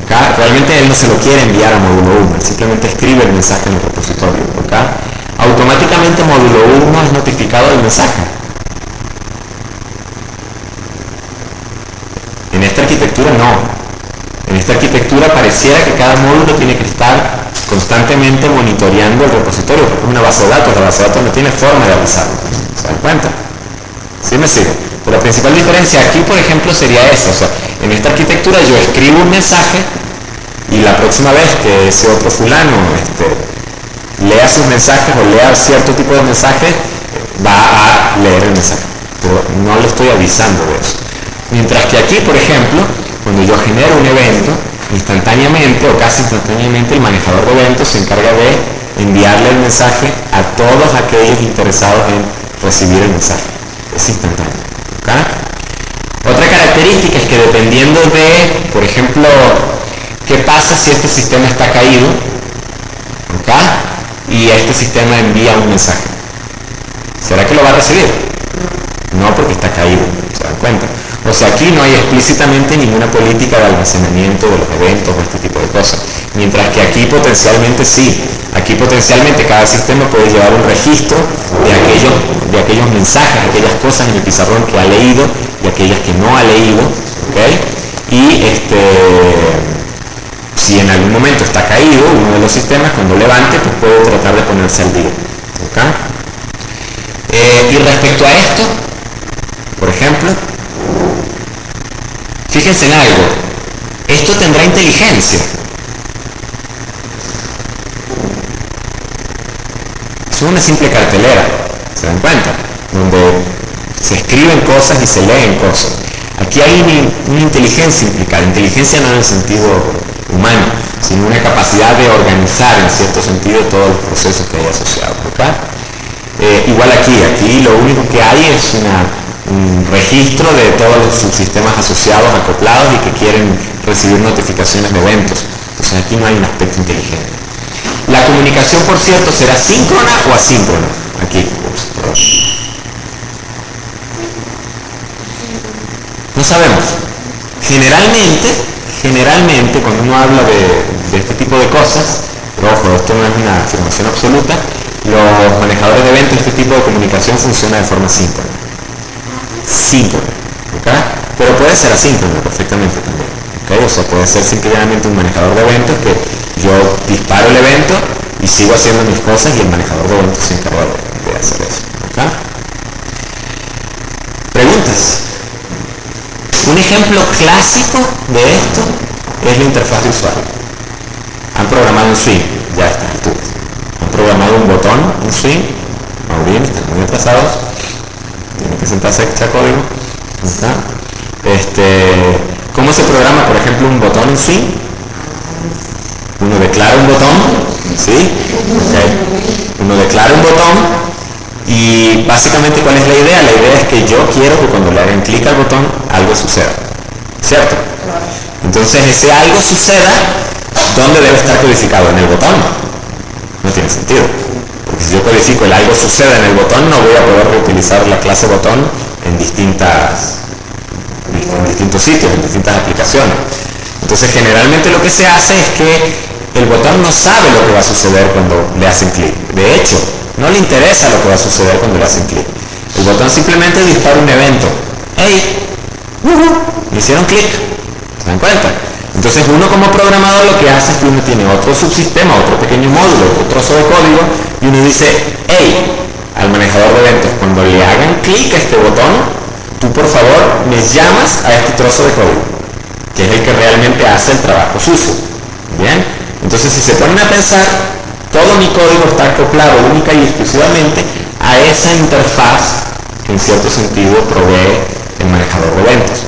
¿okay? Realmente él no se lo quiere enviar a módulo 1, él simplemente escribe el mensaje en el repositorio, ¿okay? Automáticamente módulo 1 es notificado del mensaje. En esta arquitectura no. En esta arquitectura pareciera que cada módulo tiene que estar constantemente monitoreando el repositorio, porque es una base de datos, la base de datos no tiene forma de avisarlo. ¿Se dan cuenta? ¿Sí me sigue? Pero la principal diferencia aquí, por ejemplo, sería esa. O sea, en esta arquitectura yo escribo un mensaje y la próxima vez que ese otro fulano lea sus mensajes o lea cierto tipo de mensaje, va a leer el mensaje. Pero no le estoy avisando de eso. Mientras que aquí, por ejemplo, cuando yo genero un evento, instantáneamente o casi instantáneamente el manejador de eventos se encarga de enviarle el mensaje a todos aquellos interesados en recibir el mensaje. Es instantáneo. ¿Okay? Otra característica es que dependiendo de, por ejemplo, qué pasa si este sistema está caído, ¿okay? Y este sistema envía un mensaje, ¿será que lo va a recibir? No, porque está caído, ¿se dan cuenta? O sea, aquí no hay explícitamente ninguna política de almacenamiento de los eventos o este tipo de cosas. Mientras que aquí potencialmente sí. Aquí potencialmente cada sistema puede llevar un registro de aquellos mensajes, aquellas cosas en el pizarrón que ha leído y aquellas que no ha leído. ¿Okay? Y si en algún momento está caído uno de los sistemas, cuando levante, pues puede tratar de ponerse al día. ¿Okay? Y respecto a esto, por ejemplo, fíjense en algo, esto tendrá inteligencia. es una simple cartelera, ¿se dan cuenta? Donde se escriben cosas y se leen cosas. Aquí hay una inteligencia implicada, inteligencia no en el sentido humano, sino una capacidad de organizar en cierto sentido todos los procesos que hay asociados, ¿okay? Igual aquí lo único que hay es un registro de todos los subsistemas asociados, acoplados y que quieren recibir notificaciones de eventos. Entonces aquí no hay un aspecto inteligente. La comunicación, por cierto, será síncrona o asíncrona. Aquí. No sabemos. Generalmente, cuando uno habla de este tipo de cosas, pero ojo, esto no es una afirmación absoluta, los manejadores de eventos, este tipo de comunicación funciona de forma síncrona. ¿Okay? Pero puede ser asíncrona perfectamente también. ¿Okay? O sea, puede ser simplemente un manejador de eventos que yo disparo el evento y sigo haciendo mis cosas y el manejador de eventos se encarga de hacer eso. ¿Okay? Preguntas. Un ejemplo clásico de esto es la interfaz de usuario. Han programado un swing, ya a estas alturas. Han programado un botón, un swing, muy bien, están muy atrasados. Tienen que sentarse a echar código. ¿Cómo se programa, por ejemplo, un botón en swing? Uno declara un botón, ¿sí? Okay. Uno declara un botón y básicamente ¿cuál es la idea? La idea es que yo quiero que cuando le hagan clic al botón algo suceda, ¿cierto? Entonces ese algo suceda, ¿dónde debe estar codificado? ¿En el botón? No tiene sentido, porque si yo codifico el algo suceda en el botón no voy a poder reutilizar la clase botón en distintos sitios, en distintas aplicaciones. Entonces generalmente lo que se hace es que el botón no sabe lo que va a suceder cuando le hacen clic. De hecho, no le interesa lo que va a suceder cuando le hacen clic. El botón simplemente dispara un evento. ¡Hey! Me hicieron clic. ¿Se dan cuenta? Entonces uno como programador lo que hace es que uno tiene otro subsistema, otro pequeño módulo, otro trozo de código y uno dice, ¡hey! Al manejador de eventos, cuando le hagan clic a este botón, tú por favor me llamas a este trozo de código, que es el que realmente hace el trabajo sucio. ¿Bien? Entonces si se ponen a pensar, todo mi código está acoplado única y exclusivamente a esa interfaz que en cierto sentido provee el manejador de eventos.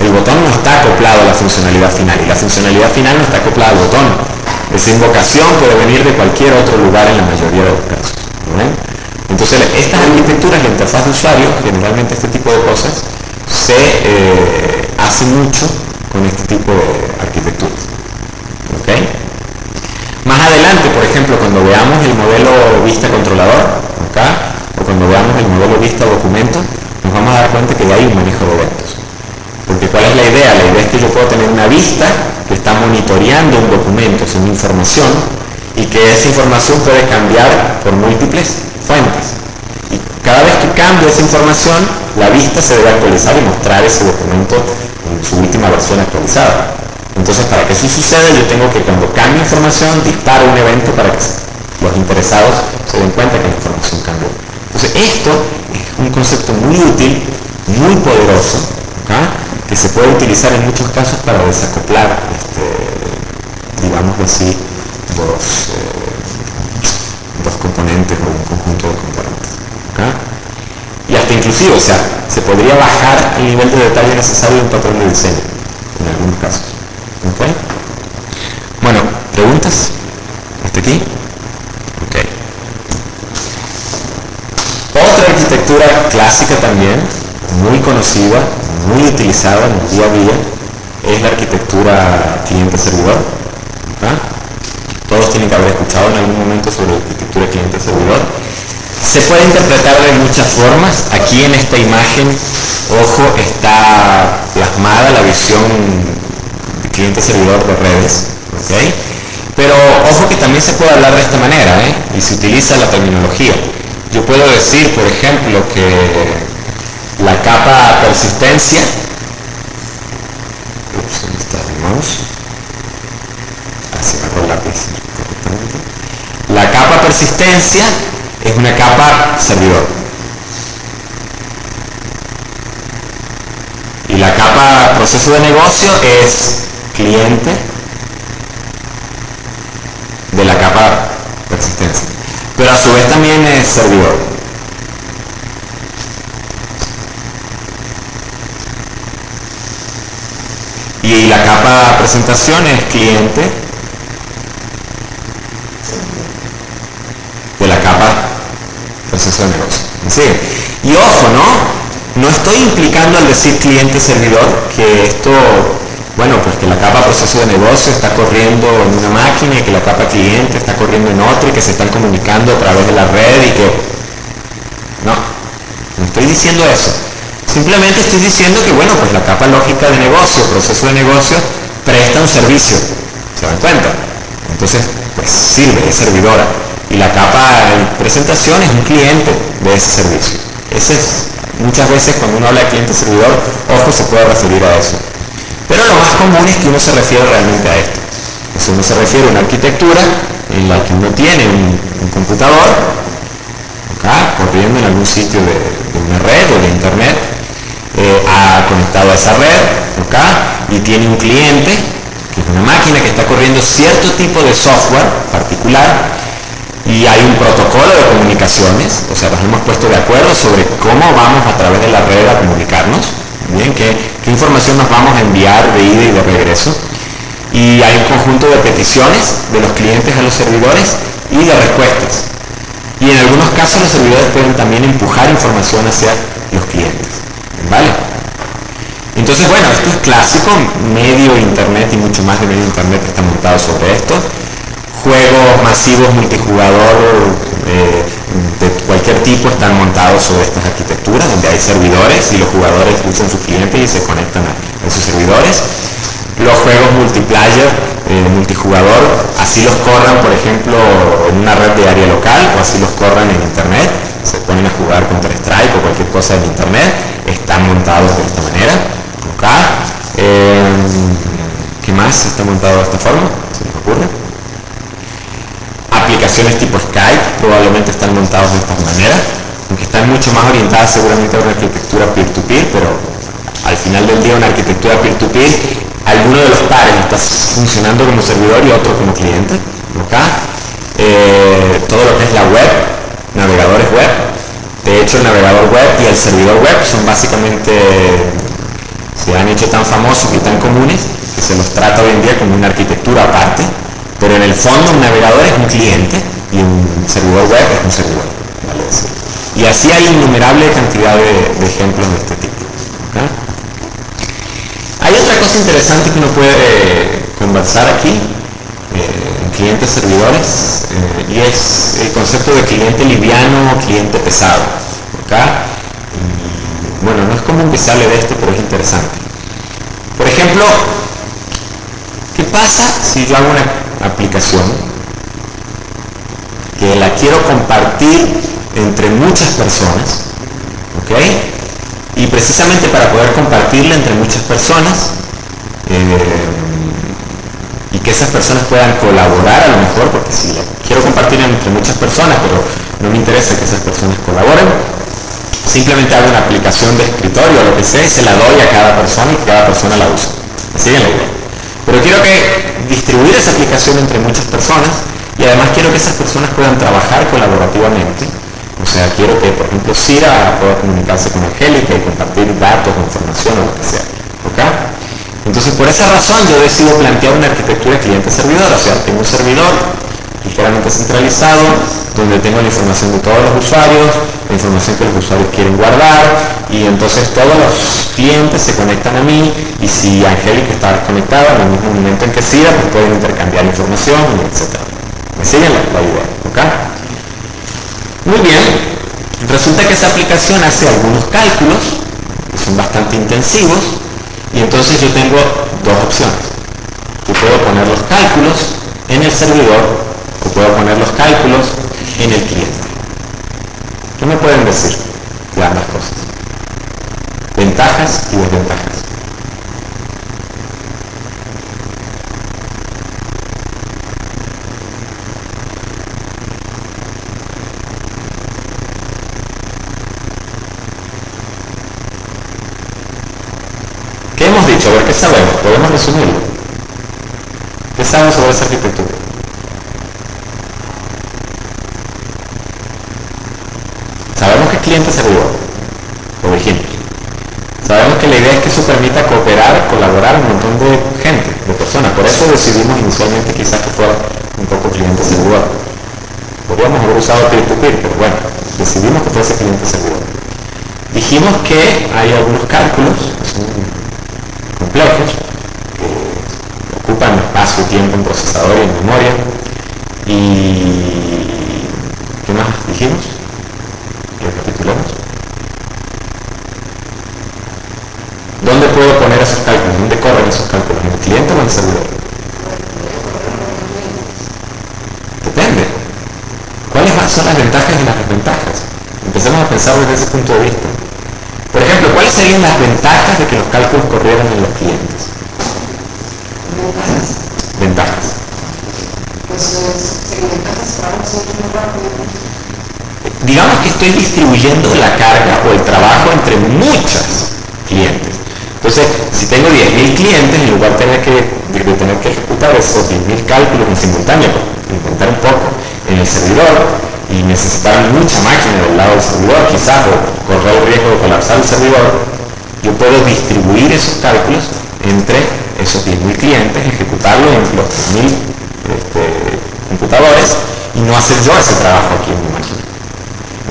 El botón no está acoplado a la funcionalidad final y la funcionalidad final no está acoplada al botón. Esa invocación puede venir de cualquier otro lugar en la mayoría de los casos. ¿Bien? Entonces estas arquitecturas, la interfaz de usuario, generalmente este tipo de cosas, se hace mucho con este tipo de arquitecturas. ¿Okay? Más adelante, por ejemplo, cuando veamos el modelo vista controlador, acá, o cuando veamos el modelo vista documento, nos vamos a dar cuenta que hay un manejo de eventos. Porque ¿cuál es la idea? La idea es que yo puedo tener una vista que está monitoreando un documento, es una información, y que esa información puede cambiar por múltiples fuentes. Y cada vez que cambie esa información, la vista se debe actualizar y mostrar ese documento en su última versión actualizada. Entonces, para que eso suceda, yo tengo que cuando cambie información, disparo un evento para que los interesados se den cuenta que la información cambió. Entonces, esto es un concepto muy útil, muy poderoso, ¿okay? Que se puede utilizar en muchos casos para desacoplar, digámoslo así, dos componentes o un conjunto de componentes. ¿Okay? Y hasta inclusive, o sea, se podría bajar el nivel de detalle necesario de un patrón de diseño, en algunos casos. ¿Okay? Bueno, ¿preguntas? ¿Hasta aquí? Ok. Otra arquitectura clásica también, muy conocida, muy utilizada en el día a día, es la arquitectura cliente-servidor. ¿Okay? Todos tienen que haber escuchado en algún momento sobre la arquitectura cliente-servidor. Se puede interpretar de muchas formas. Aquí en esta imagen, ojo, está plasmada la visión de cliente-servidor de redes. ¿Okay? Pero ojo que también se puede hablar de esta manera, y se utiliza la terminología. Yo puedo decir, por ejemplo, que la capa persistencia, ¿dónde está el mouse? Así agarro el lápiz correctamente. La capa persistencia es una capa servidor. Y la capa proceso de negocio es cliente de la capa persistencia. pero a su vez también es servidor. Y la capa presentación es cliente de la capa proceso de negocio. ¿Sí? Y ojo, ¿no? No estoy implicando al decir cliente-servidor que esto, bueno, pues que la capa proceso de negocio está corriendo en una máquina y que la capa cliente está corriendo en otra y que se están comunicando a través de la red y que... No estoy diciendo eso. Simplemente estoy diciendo que, bueno, pues la capa lógica de negocio, proceso de negocio, presta un servicio. ¿Se dan cuenta? Entonces, pues sirve, es servidora. Y la capa de presentación es un cliente de ese servicio. Muchas veces cuando uno habla de cliente-servidor, ojo, se puede referir a eso. Pero lo más común es que uno se refiere realmente a esto. O sea, uno se refiere a una arquitectura en la que uno tiene un computador, acá, corriendo en algún sitio de una red o de internet, ha conectado a esa red, acá, y tiene un cliente, que es una máquina que está corriendo cierto tipo de software particular, y hay un protocolo de comunicaciones, o sea, nos hemos puesto de acuerdo sobre cómo vamos a través de la red a comunicarnos, bien, qué información nos vamos a enviar de ida y de regreso, y hay un conjunto de peticiones de los clientes a los servidores y de respuestas. Y en algunos casos los servidores pueden también empujar información hacia los clientes, ¿vale? Entonces, bueno, esto es clásico, medio internet y mucho más de medio internet está montado sobre esto. Juegos masivos multijugador de cualquier tipo están montados sobre estas arquitecturas, donde hay servidores y los jugadores usan sus clientes y se conectan a esos servidores. Los juegos multiplayer, multijugador, así los corran, por ejemplo, en una red de área local o así los corran en internet, se ponen a jugar Counter-Strike o cualquier cosa en internet, están montados de esta manera. Acá, ¿qué más está montado de esta forma? ¿Se les ocurre? Aplicaciones tipo Skype probablemente están montados de esta manera, aunque están mucho más orientadas seguramente a una arquitectura peer-to-peer, pero al final del día una arquitectura peer-to-peer, alguno de los pares está funcionando como servidor y otro como cliente. Acá, todo lo que es la web, navegadores web, de hecho el navegador web y el servidor web son básicamente, se han hecho tan famosos y tan comunes que se los trata hoy en día como una arquitectura aparte, pero en el fondo un navegador es un cliente y un servidor web es un servidor, ¿vale? Y así hay innumerable cantidad de ejemplos de este tipo. ¿Okay? Hay otra cosa interesante que uno puede conversar aquí en clientes servidores y es el concepto de cliente liviano o cliente pesado. ¿Okay? Y, bueno, no es común que se hable de esto, pero es interesante. Por ejemplo, ¿qué pasa si yo hago una aplicación que la quiero compartir entre muchas personas? ¿Ok? Y precisamente para poder compartirla entre muchas personas y que esas personas puedan colaborar a lo mejor, porque si la quiero compartir entre muchas personas, pero no me interesa que esas personas colaboren, simplemente hago una aplicación de escritorio o lo que sea y se la doy a cada persona y que cada persona la use. ¿Me siguen la idea? Pero quiero distribuir esa aplicación entre muchas personas y además quiero que esas personas puedan trabajar colaborativamente. O sea, quiero que, por ejemplo, Cira pueda comunicarse con Angélica y compartir datos o información o lo que sea. ¿Okay? Entonces, por esa razón yo decido plantear una arquitectura cliente-servidor. O sea, tengo un servidor ligeramente centralizado, donde tengo la información de todos los usuarios, la información que los usuarios quieren guardar, y entonces todos los clientes se conectan a mí, y si Angélica está conectada en el mismo momento en que Cira, pues pueden intercambiar información, etc. ¿Me siguen la idea? ¿Okay? Muy bien, resulta que esa aplicación hace algunos cálculos, que son bastante intensivos, y entonces yo tengo dos opciones. Yo puedo poner los cálculos en el servidor, o puedo poner los cálculos en el cliente. ¿Qué me pueden decir de ambas cosas? Ventajas y desventajas. ¿Qué hemos dicho? A ver, ¿qué sabemos? Podemos resumirlo. ¿Qué sabemos sobre esa arquitectura? cliente servidor, por ejemplo. Sabemos que la idea es que eso permita cooperar, colaborar a un montón de gente, de personas. Por eso decidimos inicialmente quizás que fuera un poco cliente servidor. Podríamos haber usado peer-to-peer, pero bueno, decidimos que fuese cliente servidor. Dijimos que hay algunos cálculos que son complejos, que ocupan espacio y tiempo en procesador y en memoria. Y ¿qué más dijimos? Recapitulemos. ¿Dónde puedo poner esos cálculos? ¿Dónde corren esos cálculos? ¿En el cliente o en el servidor? Depende. ¿Cuáles son las ventajas y las desventajas? Empecemos a pensar desde ese punto de vista. Por ejemplo, ¿cuáles serían las ventajas de que los cálculos corrieran en los clientes? Ventajas. Digamos que estoy distribuyendo la carga o el trabajo entre muchos clientes. Entonces, si tengo 10.000 clientes, en lugar de tener que ejecutar esos 10.000 cálculos en simultáneo, intentar un poco en el servidor y necesitar mucha máquina del lado del servidor, quizás, o correr el riesgo de colapsar el servidor, yo puedo distribuir esos cálculos entre esos 10.000 clientes, ejecutarlo en los 10.000 computadores y no hacer yo ese trabajo aquí en mi máquina.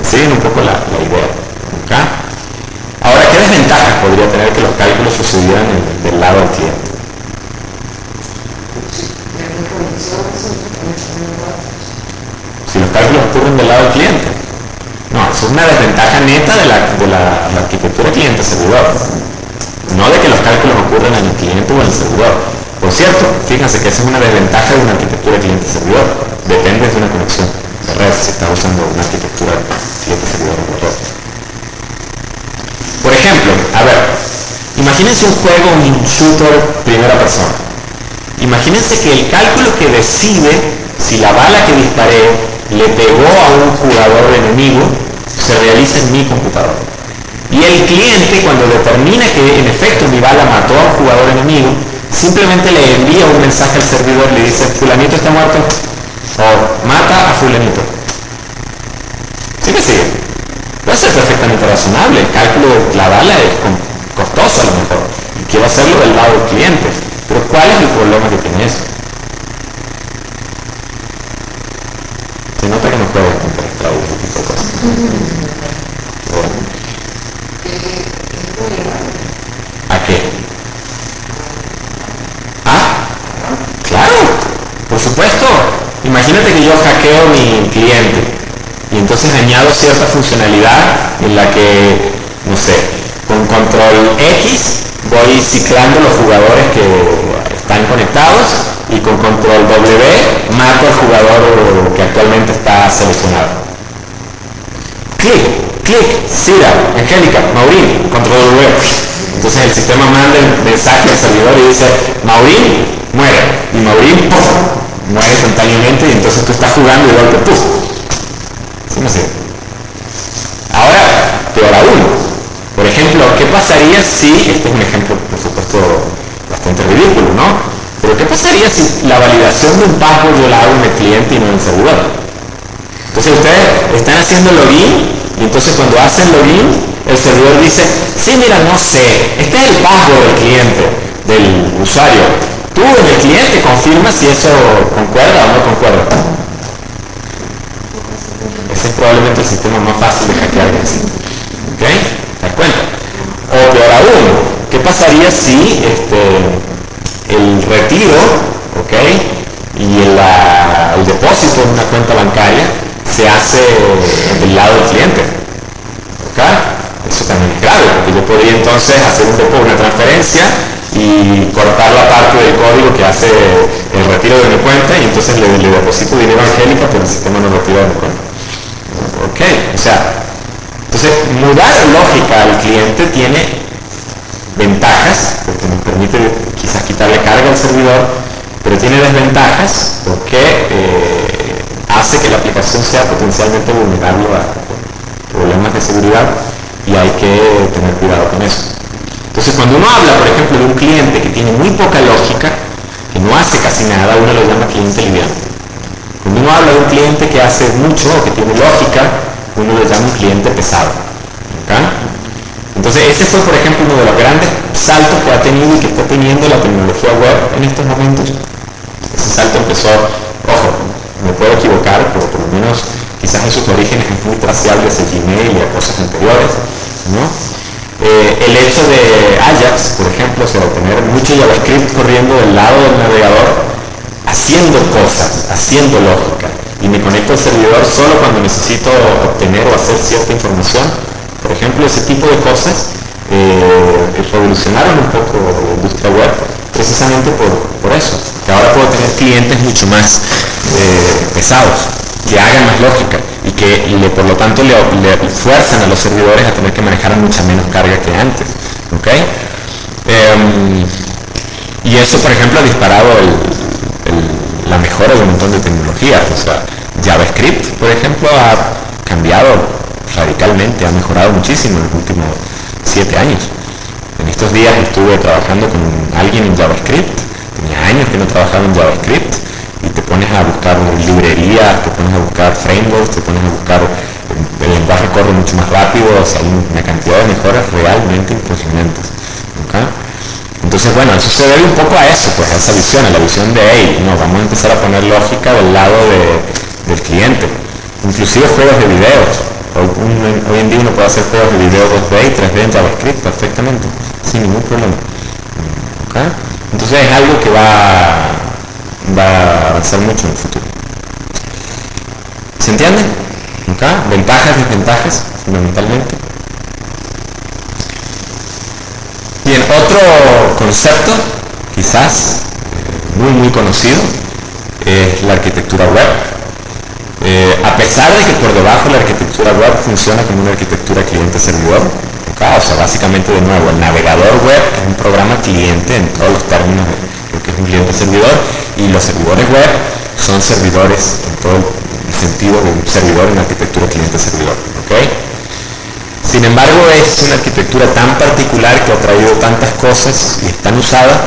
¿Siguen un poco la idea? ¿Okay? Ahora, ¿qué desventajas podría tener que los cálculos sucedieran del lado del cliente? Si los cálculos ocurren del lado del cliente. No, eso es una desventaja neta de la arquitectura cliente-servidor. No de que los cálculos ocurran en el cliente o en el servidor. Por cierto, fíjense que esa es una desventaja de una arquitectura cliente-servidor. Depende de una conexión de red si está usando una arquitectura cliente-servidor o red. Por ejemplo, a ver, imagínense un juego, un shooter primera persona. Imagínense que el cálculo que decide si la bala que disparé le pegó a un jugador enemigo se realiza en mi computador. Y el cliente, cuando determina que en efecto mi bala mató a un jugador enemigo, simplemente le envía un mensaje al servidor y le dice: fulanito está muerto, o mata a fulanito. ¿Sí me sigue? Puede ser perfectamente razonable. El cálculo de la bala es costoso a lo mejor, y quiero hacerlo del lado del cliente. Pero ¿cuál es el problema que tiene eso? Se nota que no puedo contestar ese tipo de cosas. ¿A qué? ¿Ah? Claro, por supuesto. Imagínate que yo hackeo mi cliente y entonces añado cierta funcionalidad en la que, no sé, con control X voy ciclando los jugadores que están conectados y con control W mato al jugador que actualmente está seleccionado. Clic, Cira, Angélica, Maurín, control W. Entonces el sistema manda el mensaje al servidor y dice: Maurín muere, y Maurín muere instantáneamente, y entonces tú estás jugando y de golpe ¡puf! ¿Sí me sigue? Ahora, peor aún. Por ejemplo, ¿qué pasaría si, este es un ejemplo por supuesto bastante ridículo, ¿no? Pero ¿qué pasaría si la validación de un password yo la hago en el cliente y no en el servidor? Entonces ustedes están haciendo login y entonces cuando hacen login el servidor dice: sí, mira, no sé, este es el password del cliente, del usuario. Tú en el cliente confirmas si eso concuerda o no concuerda. Ese es probablemente el sistema más fácil de hackear que existe. ¿Ok? ¿Te das cuenta? O peor aún, ¿qué pasaría si el retiro, ¿ok?, y el depósito en una cuenta bancaria se hace del lado del cliente? ¿Ok? Eso también es grave, porque yo podría entonces hacer una transferencia y cortar la parte del código que hace el retiro de mi cuenta, y entonces le deposito dinero a Angélica, pero el sistema no retira de mi cuenta. ¿Ok? O sea, entonces mudar lógica al cliente tiene ventajas, porque nos permite quizás quitarle carga al servidor, pero tiene desventajas porque hace que la aplicación sea potencialmente vulnerable a problemas de seguridad, y hay que tener cuidado con eso. Entonces, cuando uno habla, por ejemplo, de un cliente que tiene muy poca lógica, que no hace casi nada, uno lo llama cliente liviano. Cuando uno habla de un cliente que hace mucho o que tiene lógica, uno lo llama un cliente pesado. ¿ok? Entonces ese fue, por ejemplo, uno de los grandes saltos que ha tenido y que está teniendo la tecnología web en estos momentos. Ese salto empezó, ojo, me puedo equivocar, pero por lo menos quizás en sus orígenes es muy traciable hacia Gmail y a cosas anteriores, ¿no? El hecho de Ajax, por ejemplo, o sea, tener mucho JavaScript corriendo del lado del navegador, haciendo cosas, haciendo lógica, y me conecto al servidor solo cuando necesito obtener o hacer cierta información. Por ejemplo, ese tipo de cosas revolucionaron un poco la industria web precisamente por eso, que ahora puedo tener clientes mucho más pesados, que hagan más lógica y que por lo tanto le fuerzan a los servidores a tener que manejar mucha menos carga que antes, ¿ok? Y eso, por ejemplo, ha disparado la mejora de un montón de tecnologías. O sea, JavaScript, por ejemplo, ha cambiado radicalmente, ha mejorado muchísimo en los últimos 7 años. En estos días estuve trabajando con alguien en JavaScript, tenía años que no trabajaba en JavaScript, y te pones a buscar librerías, te pones a buscar frameworks, te pones a buscar, el lenguaje corre mucho más rápido, o sea, hay una cantidad de mejoras realmente impresionantes, ¿okay? Entonces, bueno, eso se debe un poco a eso, pues a esa visión, a la visión de, hey, no, vamos a empezar a poner lógica del lado del cliente, inclusive juegos de videos. Hoy en día uno puede hacer juegos de video 2D y 3D en JavaScript perfectamente, sin ningún problema, ¿okay? Entonces es algo que va a avanzar mucho en el futuro. ¿Se entiende? ¿Okay? Ventajas, desventajas, fundamentalmente. Bien, otro concepto, quizás muy conocido, es la arquitectura web. A pesar de que por debajo la arquitectura web funciona como una arquitectura cliente-servidor, ¿okay? O sea, básicamente, de nuevo, el navegador web es un programa cliente en todos los términos de lo que es un cliente-servidor, y los servidores web son servidores en todo el sentido de un servidor en arquitectura cliente-servidor, ¿okay? Sin embargo, es una arquitectura tan particular que ha traído tantas cosas y es tan usada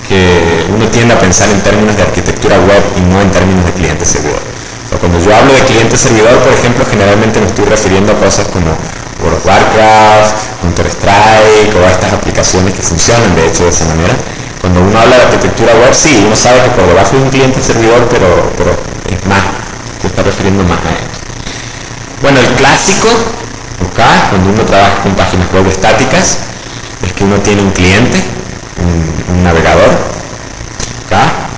que uno tiende a pensar en términos de arquitectura web y no en términos de cliente-servidor. O sea, cuando yo hablo de cliente-servidor, por ejemplo, generalmente me estoy refiriendo a cosas como World of Warcraft, Counter-Strike o a estas aplicaciones que funcionan de hecho de esa manera. Cuando uno habla de arquitectura web, sí, uno sabe que por debajo de un cliente-servidor, pero es más, se está refiriendo más a esto. Bueno, el clásico, acá, cuando uno trabaja con páginas web estáticas, es que uno tiene un cliente, un navegador, acá.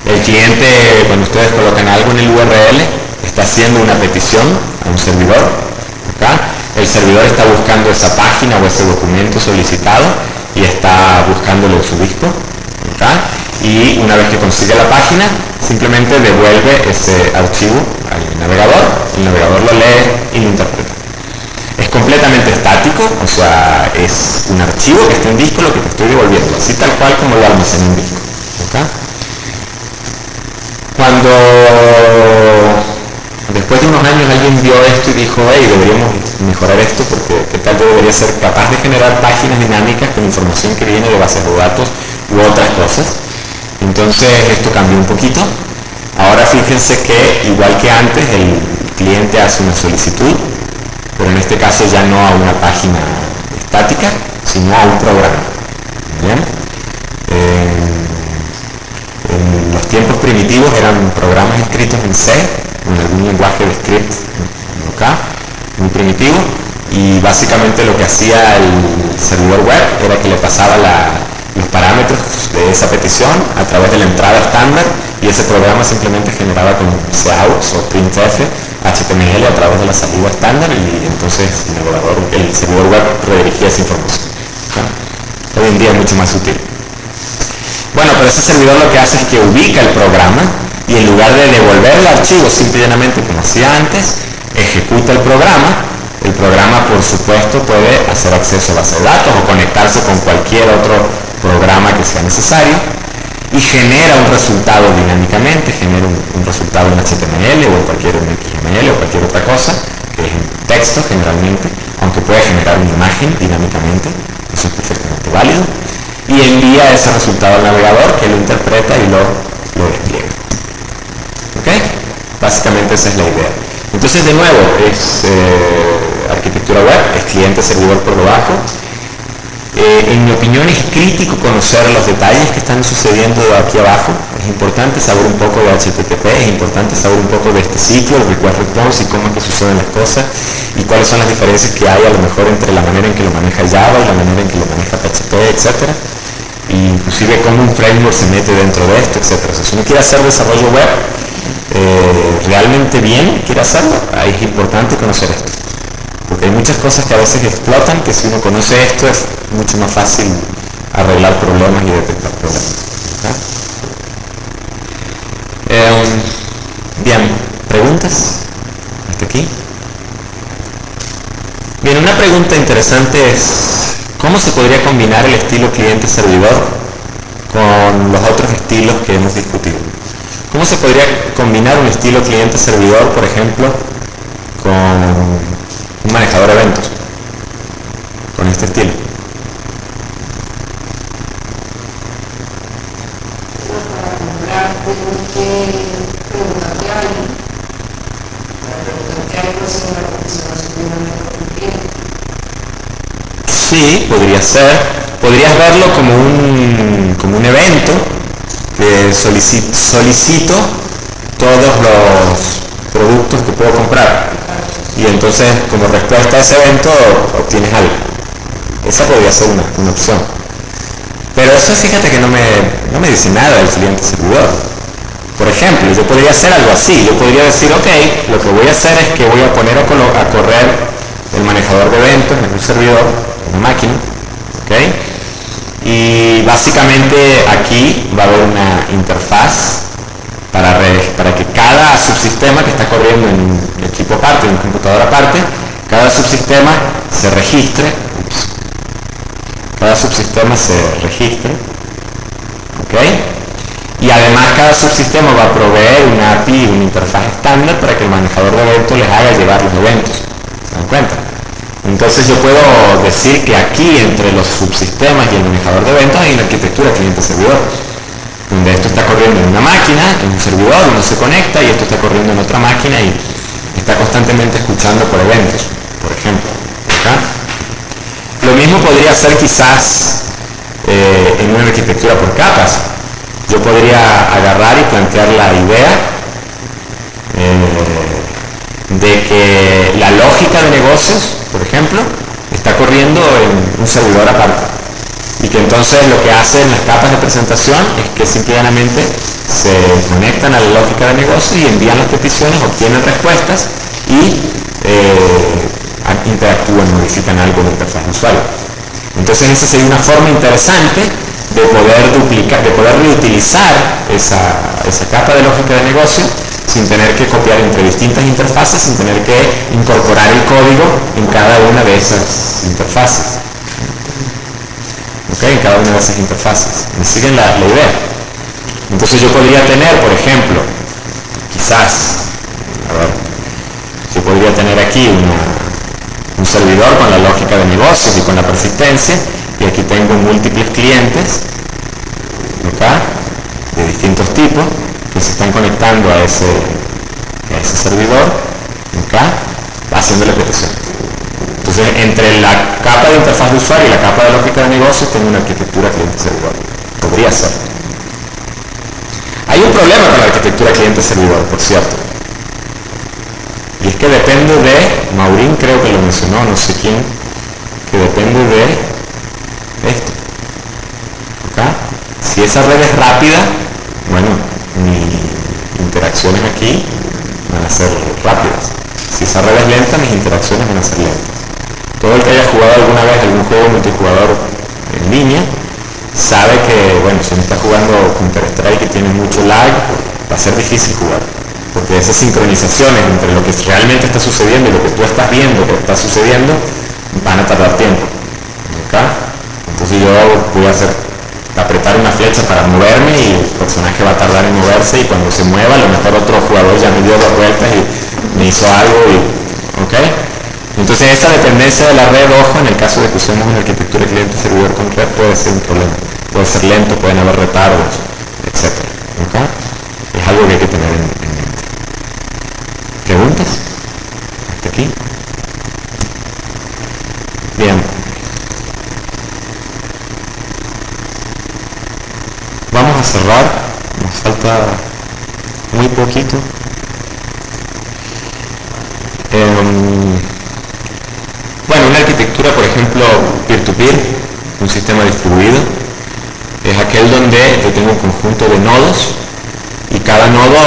El cliente, cuando ustedes colocan algo en el URL, está haciendo una petición a un servidor, acá. El servidor está buscando esa página o ese documento solicitado y está buscándolo en su disco, acá. Y una vez que consigue la página, simplemente devuelve ese archivo al navegador, el navegador lo lee y lo interpreta. Es completamente estático, o sea, es un archivo que está en disco lo que te estoy devolviendo, así tal cual como lo almacené en disco, ¿okay? Cuando después de unos años alguien vio esto y dijo, hey, deberíamos mejorar esto porque qué tal yo debería ser capaz de generar páginas dinámicas con información que viene de bases de datos u otras cosas. Entonces esto cambió un poquito. Ahora fíjense que igual que antes el cliente hace una solicitud, pero en este caso ya no a una página estática, sino a un programa. ¿Bien? En los tiempos primitivos eran programas escritos en C, en algún lenguaje de script acá, muy primitivo, y básicamente lo que hacía el servidor web era que le pasaba los parámetros de esa petición a través de la entrada estándar, y ese programa simplemente generaba con cout o printf HTML a través de la salida estándar, y entonces el servidor web redirigía esa información, ¿okay? Hoy en día es mucho más útil. Bueno, pero ese servidor lo que hace es que ubica el programa y en lugar de devolver el archivo simple y llanamente como hacía antes, ejecuta el programa. El programa, por supuesto, puede hacer acceso a base de datos o conectarse con cualquier otro programa que sea necesario y genera un resultado dinámicamente, genera un resultado en HTML o en cualquier XML o cualquier otra cosa, que es en texto generalmente, aunque puede generar una imagen dinámicamente, eso es perfectamente válido, y envía ese resultado al navegador que lo interpreta y lo despliega. ¿Ok? Básicamente esa es la idea. Entonces, de nuevo, arquitectura web, es cliente-servidor por debajo. En mi opinión es crítico conocer los detalles que están sucediendo aquí abajo. Es importante saber un poco de HTTP, es importante saber un poco de este ciclo, el request response y cómo es que suceden las cosas y cuáles son las diferencias que hay a lo mejor entre la manera en que lo maneja Java y la manera en que lo maneja PHP, etc. Inclusive cómo un framework se mete dentro de esto, etc. O sea, si uno quiere hacer desarrollo web realmente bien, quiere hacerlo, es importante conocer esto. Porque hay muchas cosas que a veces explotan, que si uno conoce esto es mucho más fácil arreglar problemas y detectar problemas. Bien, ¿preguntas? ¿Hasta aquí? Bien, una pregunta interesante es ¿cómo se podría combinar el estilo cliente-servidor con los otros estilos que hemos discutido? ¿Cómo se podría combinar un estilo cliente-servidor, por ejemplo, con un manejador de eventos, con este estilo? Sí, podría ser. Podrías verlo como un evento que solicito todos los productos que puedo comprar. Y entonces, como respuesta a ese evento, obtienes algo. Esa podría ser una opción. Pero eso, fíjate que no me dice nada del cliente servidor. Por ejemplo, yo podría hacer algo así. Yo podría decir, ok, lo que voy a hacer es que voy a poner a correr el manejador de eventos en un servidor, en una máquina, ok. Y básicamente aquí va a haber una interfaz para que cada subsistema que está corriendo en un equipo aparte, en un computador aparte, cada subsistema se registre, ¿ok? Y además cada subsistema va a proveer una API, una interfaz estándar para que el manejador de eventos les haga llevar los eventos. ¿Se dan cuenta? Entonces yo puedo decir que aquí entre los subsistemas y el manejador de eventos hay una arquitectura cliente-servidor, donde esto está corriendo en una máquina, en un servidor, uno se conecta y esto está corriendo en otra máquina y está constantemente escuchando por eventos, por ejemplo. ¿Acá? Lo mismo podría ser quizás en una arquitectura por capas. Yo podría agarrar y plantear la idea de que la lógica de negocios, por ejemplo, está corriendo en un servidor aparte. Y que entonces lo que hacen las capas de presentación es que simplemente se conectan a la lógica de negocio y envían las peticiones, obtienen respuestas y interactúan, modifican algo en la interfaz de usuario. Entonces esa sería una forma interesante de poder duplicar, de poder reutilizar esa capa de lógica de negocio sin tener que copiar entre distintas interfaces, sin tener que incorporar el código en cada una de esas interfaces. ¿Okay? En cada una de esas interfaces. ¿Me siguen la idea? Entonces yo podría tener, por ejemplo, quizás, yo podría tener aquí un servidor con la lógica de negocios y con la persistencia, y aquí tengo múltiples clientes, ¿okay? De distintos tipos, que se están conectando a ese servidor, ¿okay? Haciéndole peticiones. Entonces, entre la capa de interfaz de usuario y la capa de lógica de negocios tengo una arquitectura cliente-servidor. Podría ser. Hay un problema con la arquitectura cliente-servidor, por cierto. Y es que depende de, Maurín creo que lo mencionó, no sé quién, que depende de esto. ¿Okay? Si esa red es rápida, bueno, mis interacciones aquí van a ser rápidas. Si esa red es lenta, mis interacciones van a ser lentas. Todo el que haya jugado alguna vez algún juego multijugador en línea sabe que, bueno, si uno está jugando Counter-Strike que tiene mucho lag, va a ser difícil jugar, porque esas sincronizaciones entre lo que realmente está sucediendo y lo que tú estás viendo que está sucediendo van a tardar tiempo. ¿Okay? Entonces yo voy a apretar una flecha para moverme y el personaje va a tardar en moverse, y cuando se mueva a lo mejor otro jugador ya me dio 2 vueltas y me hizo algo ¿ok? Entonces esa dependencia de la red, ojo, en el caso de que usemos una arquitectura cliente-servidor con red, puede ser un problema. Puede ser lento, pueden haber retardos, etc. ¿Okay? Es algo que hay que tener en mente. ¿Preguntas? ¿Hasta aquí? Bien. Vamos a cerrar, nos falta muy poquito. Bueno, una arquitectura, por ejemplo, peer-to-peer, un sistema distribuido, es aquel donde yo tengo un conjunto de nodos y cada nodo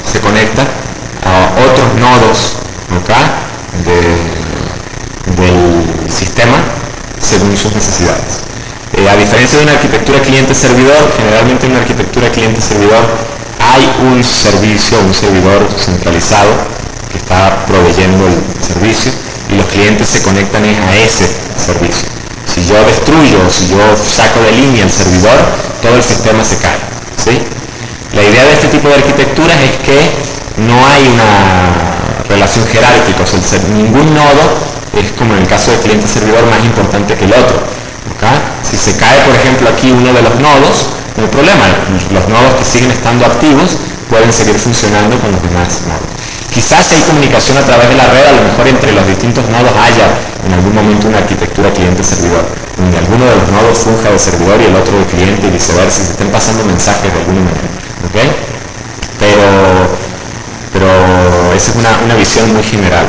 se conecta a otros nodos acá del sistema según sus necesidades. A diferencia de una arquitectura cliente-servidor, generalmente en una arquitectura cliente-servidor hay un servicio, un servidor centralizado que está proveyendo el servicio y los clientes se conectan a ese servicio. Si yo destruyo, si yo saco de línea el servidor, todo el sistema se cae, ¿sí? La idea de este tipo de arquitecturas es que no hay una relación jerárquica, o sea, ningún nodo es, como en el caso del cliente-servidor, más importante que el otro. ¿Okay? Si se cae, por ejemplo, aquí uno de los nodos, no hay problema, los nodos que siguen estando activos pueden seguir funcionando con los demás nodos. Quizás si hay comunicación a través de la red, a lo mejor entre los distintos nodos haya en algún momento una arquitectura cliente-servidor, donde alguno de los nodos funja de servidor y el otro de cliente y viceversa, y se estén pasando mensajes de alguna manera. ¿Okay? Pero esa es una visión muy general.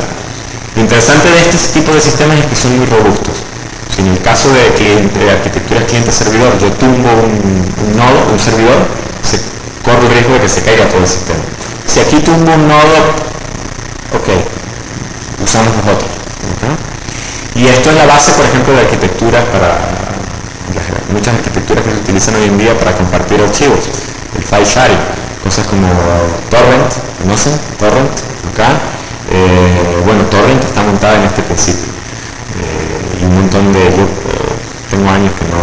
Lo interesante de este tipo de sistemas es que son muy robustos. Si en el caso de arquitecturas cliente-servidor yo tumbo un nodo, un servidor, se corre el riesgo de que se caiga todo el sistema. Si aquí tumbo un nodo, ok, usamos los otros. ¿Okay? Y esto es la base, por ejemplo, de arquitecturas muchas arquitecturas que se utilizan hoy en día para compartir archivos, el file sharing, cosas como Torrent, ¿conocen? Torrent, acá. Bueno, Torrent está montada en este principio. Y un montón de yo tengo años que no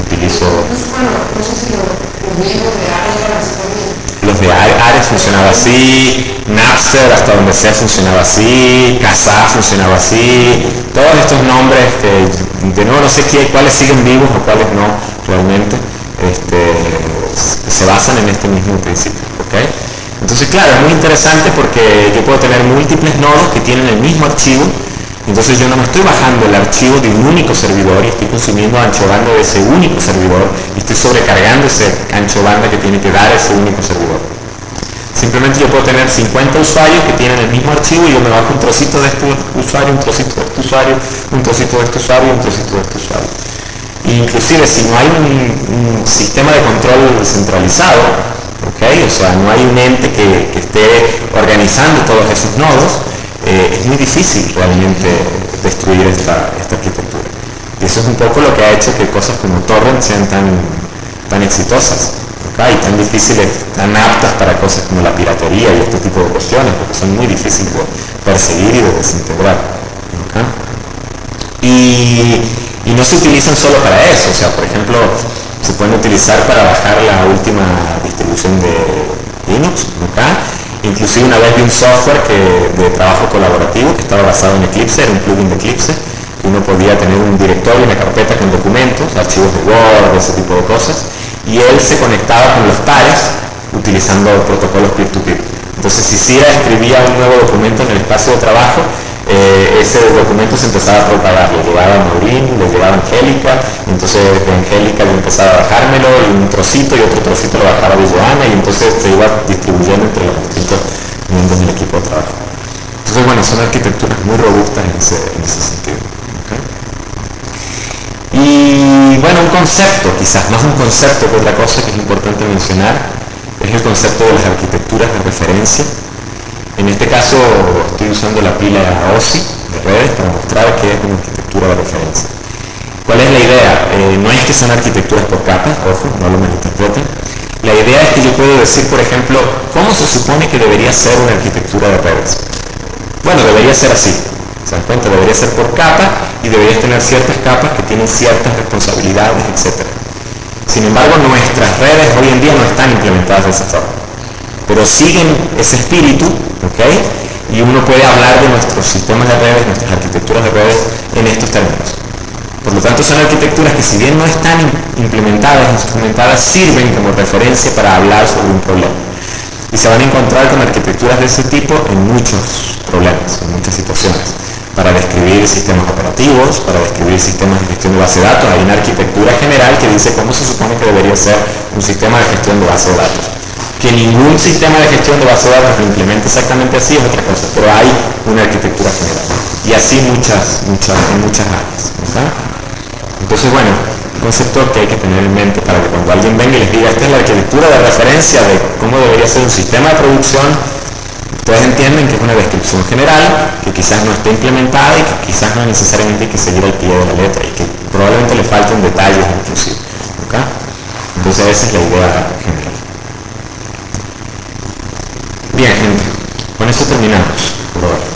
utilizo. No sé si los viejos de Ares también. Los de Ares funcionaba así, Napster hasta donde sea funcionaba así, Kazaa funcionaba así, todos estos nombres que de nuevo no sé cuáles siguen vivos o cuáles no realmente, se basan en este mismo principio. ¿Okay? Entonces claro, es muy interesante porque yo puedo tener múltiples nodos que tienen el mismo archivo. Entonces yo no me estoy bajando el archivo de un único servidor y estoy consumiendo ancho banda de ese único servidor y estoy sobrecargando ese ancho banda que tiene que dar ese único servidor. Simplemente yo puedo tener 50 usuarios que tienen el mismo archivo y yo me bajo un trocito de este usuario, un trocito de este usuario, un trocito de este usuario y un trocito de este usuario. Inclusive si no hay un sistema de control centralizado, ¿okay? O sea, no hay un ente que esté organizando todos esos nodos, es muy difícil realmente destruir esta arquitectura. Y eso es un poco lo que ha hecho que cosas como Torrent sean tan exitosas, ¿okay? Y tan difíciles, tan aptas para cosas como la piratería y este tipo de cuestiones, porque son muy difíciles de perseguir y de desintegrar. ¿Okay? Y no se utilizan solo para eso, o sea, por ejemplo, se pueden utilizar para bajar la última distribución de Linux, ¿okay? Inclusive una vez vi un software de trabajo colaborativo que estaba basado en Eclipse, era un plugin de Eclipse, que uno podía tener un directorio, una carpeta con documentos, archivos de Word, ese tipo de cosas, y él se conectaba con los pares utilizando protocolos peer-to-peer. Entonces si Cira escribía un nuevo documento en el espacio de trabajo, ese documento se empezaba a propagar, le llegaba a Maureen, le llegaba a Angélica, entonces de Angélica yo empezaba a bajármelo y un trocito y otro trocito lo bajaba de Joana y entonces se iba distribuyendo entre los distintos miembros del equipo de trabajo. Entonces bueno, son arquitecturas muy robustas en ese sentido. ¿Okay? Y bueno, un concepto, quizás más un concepto que otra cosa que es importante mencionar, es el concepto de las arquitecturas de referencia. En este caso estoy usando la pila OSI de redes para mostrar que es una arquitectura de referencia. ¿Cuál es la idea? No es que son arquitecturas por capas, ojo, no lo malinterpreten. La idea es que yo puedo decir, por ejemplo, ¿cómo se supone que debería ser una arquitectura de redes? Bueno, debería ser así. ¿Se dan cuenta? Debería ser por capa y deberías tener ciertas capas que tienen ciertas responsabilidades, etc. Sin embargo, nuestras redes hoy en día no están implementadas de esa forma, pero siguen ese espíritu, ¿okay? Y uno puede hablar de nuestros sistemas de redes, nuestras arquitecturas de redes en estos términos. Por lo tanto, son arquitecturas que si bien no están implementadas, instrumentadas, sirven como referencia para hablar sobre un problema. Y se van a encontrar con arquitecturas de ese tipo en muchos problemas, en muchas situaciones. para describir sistemas operativos, para describir sistemas de gestión de base de datos. Hay una arquitectura general que dice cómo se supone que debería ser un sistema de gestión de base de datos. Que ningún sistema de gestión de base de datos lo implemente exactamente así es otra cosa, pero hay una arquitectura general. Y así en muchas áreas. ¿Okay? Entonces, bueno, un concepto que hay que tener en mente para que cuando alguien venga y les diga esta es la arquitectura de referencia de cómo debería ser un sistema de producción, ustedes entienden que es una descripción general, que quizás no esté implementada y que quizás no necesariamente hay que seguir al pie de la letra y que probablemente le falten detalles inclusive. ¿Okay? Entonces esa es la idea general. Bien, gente, con esto terminamos por hoy.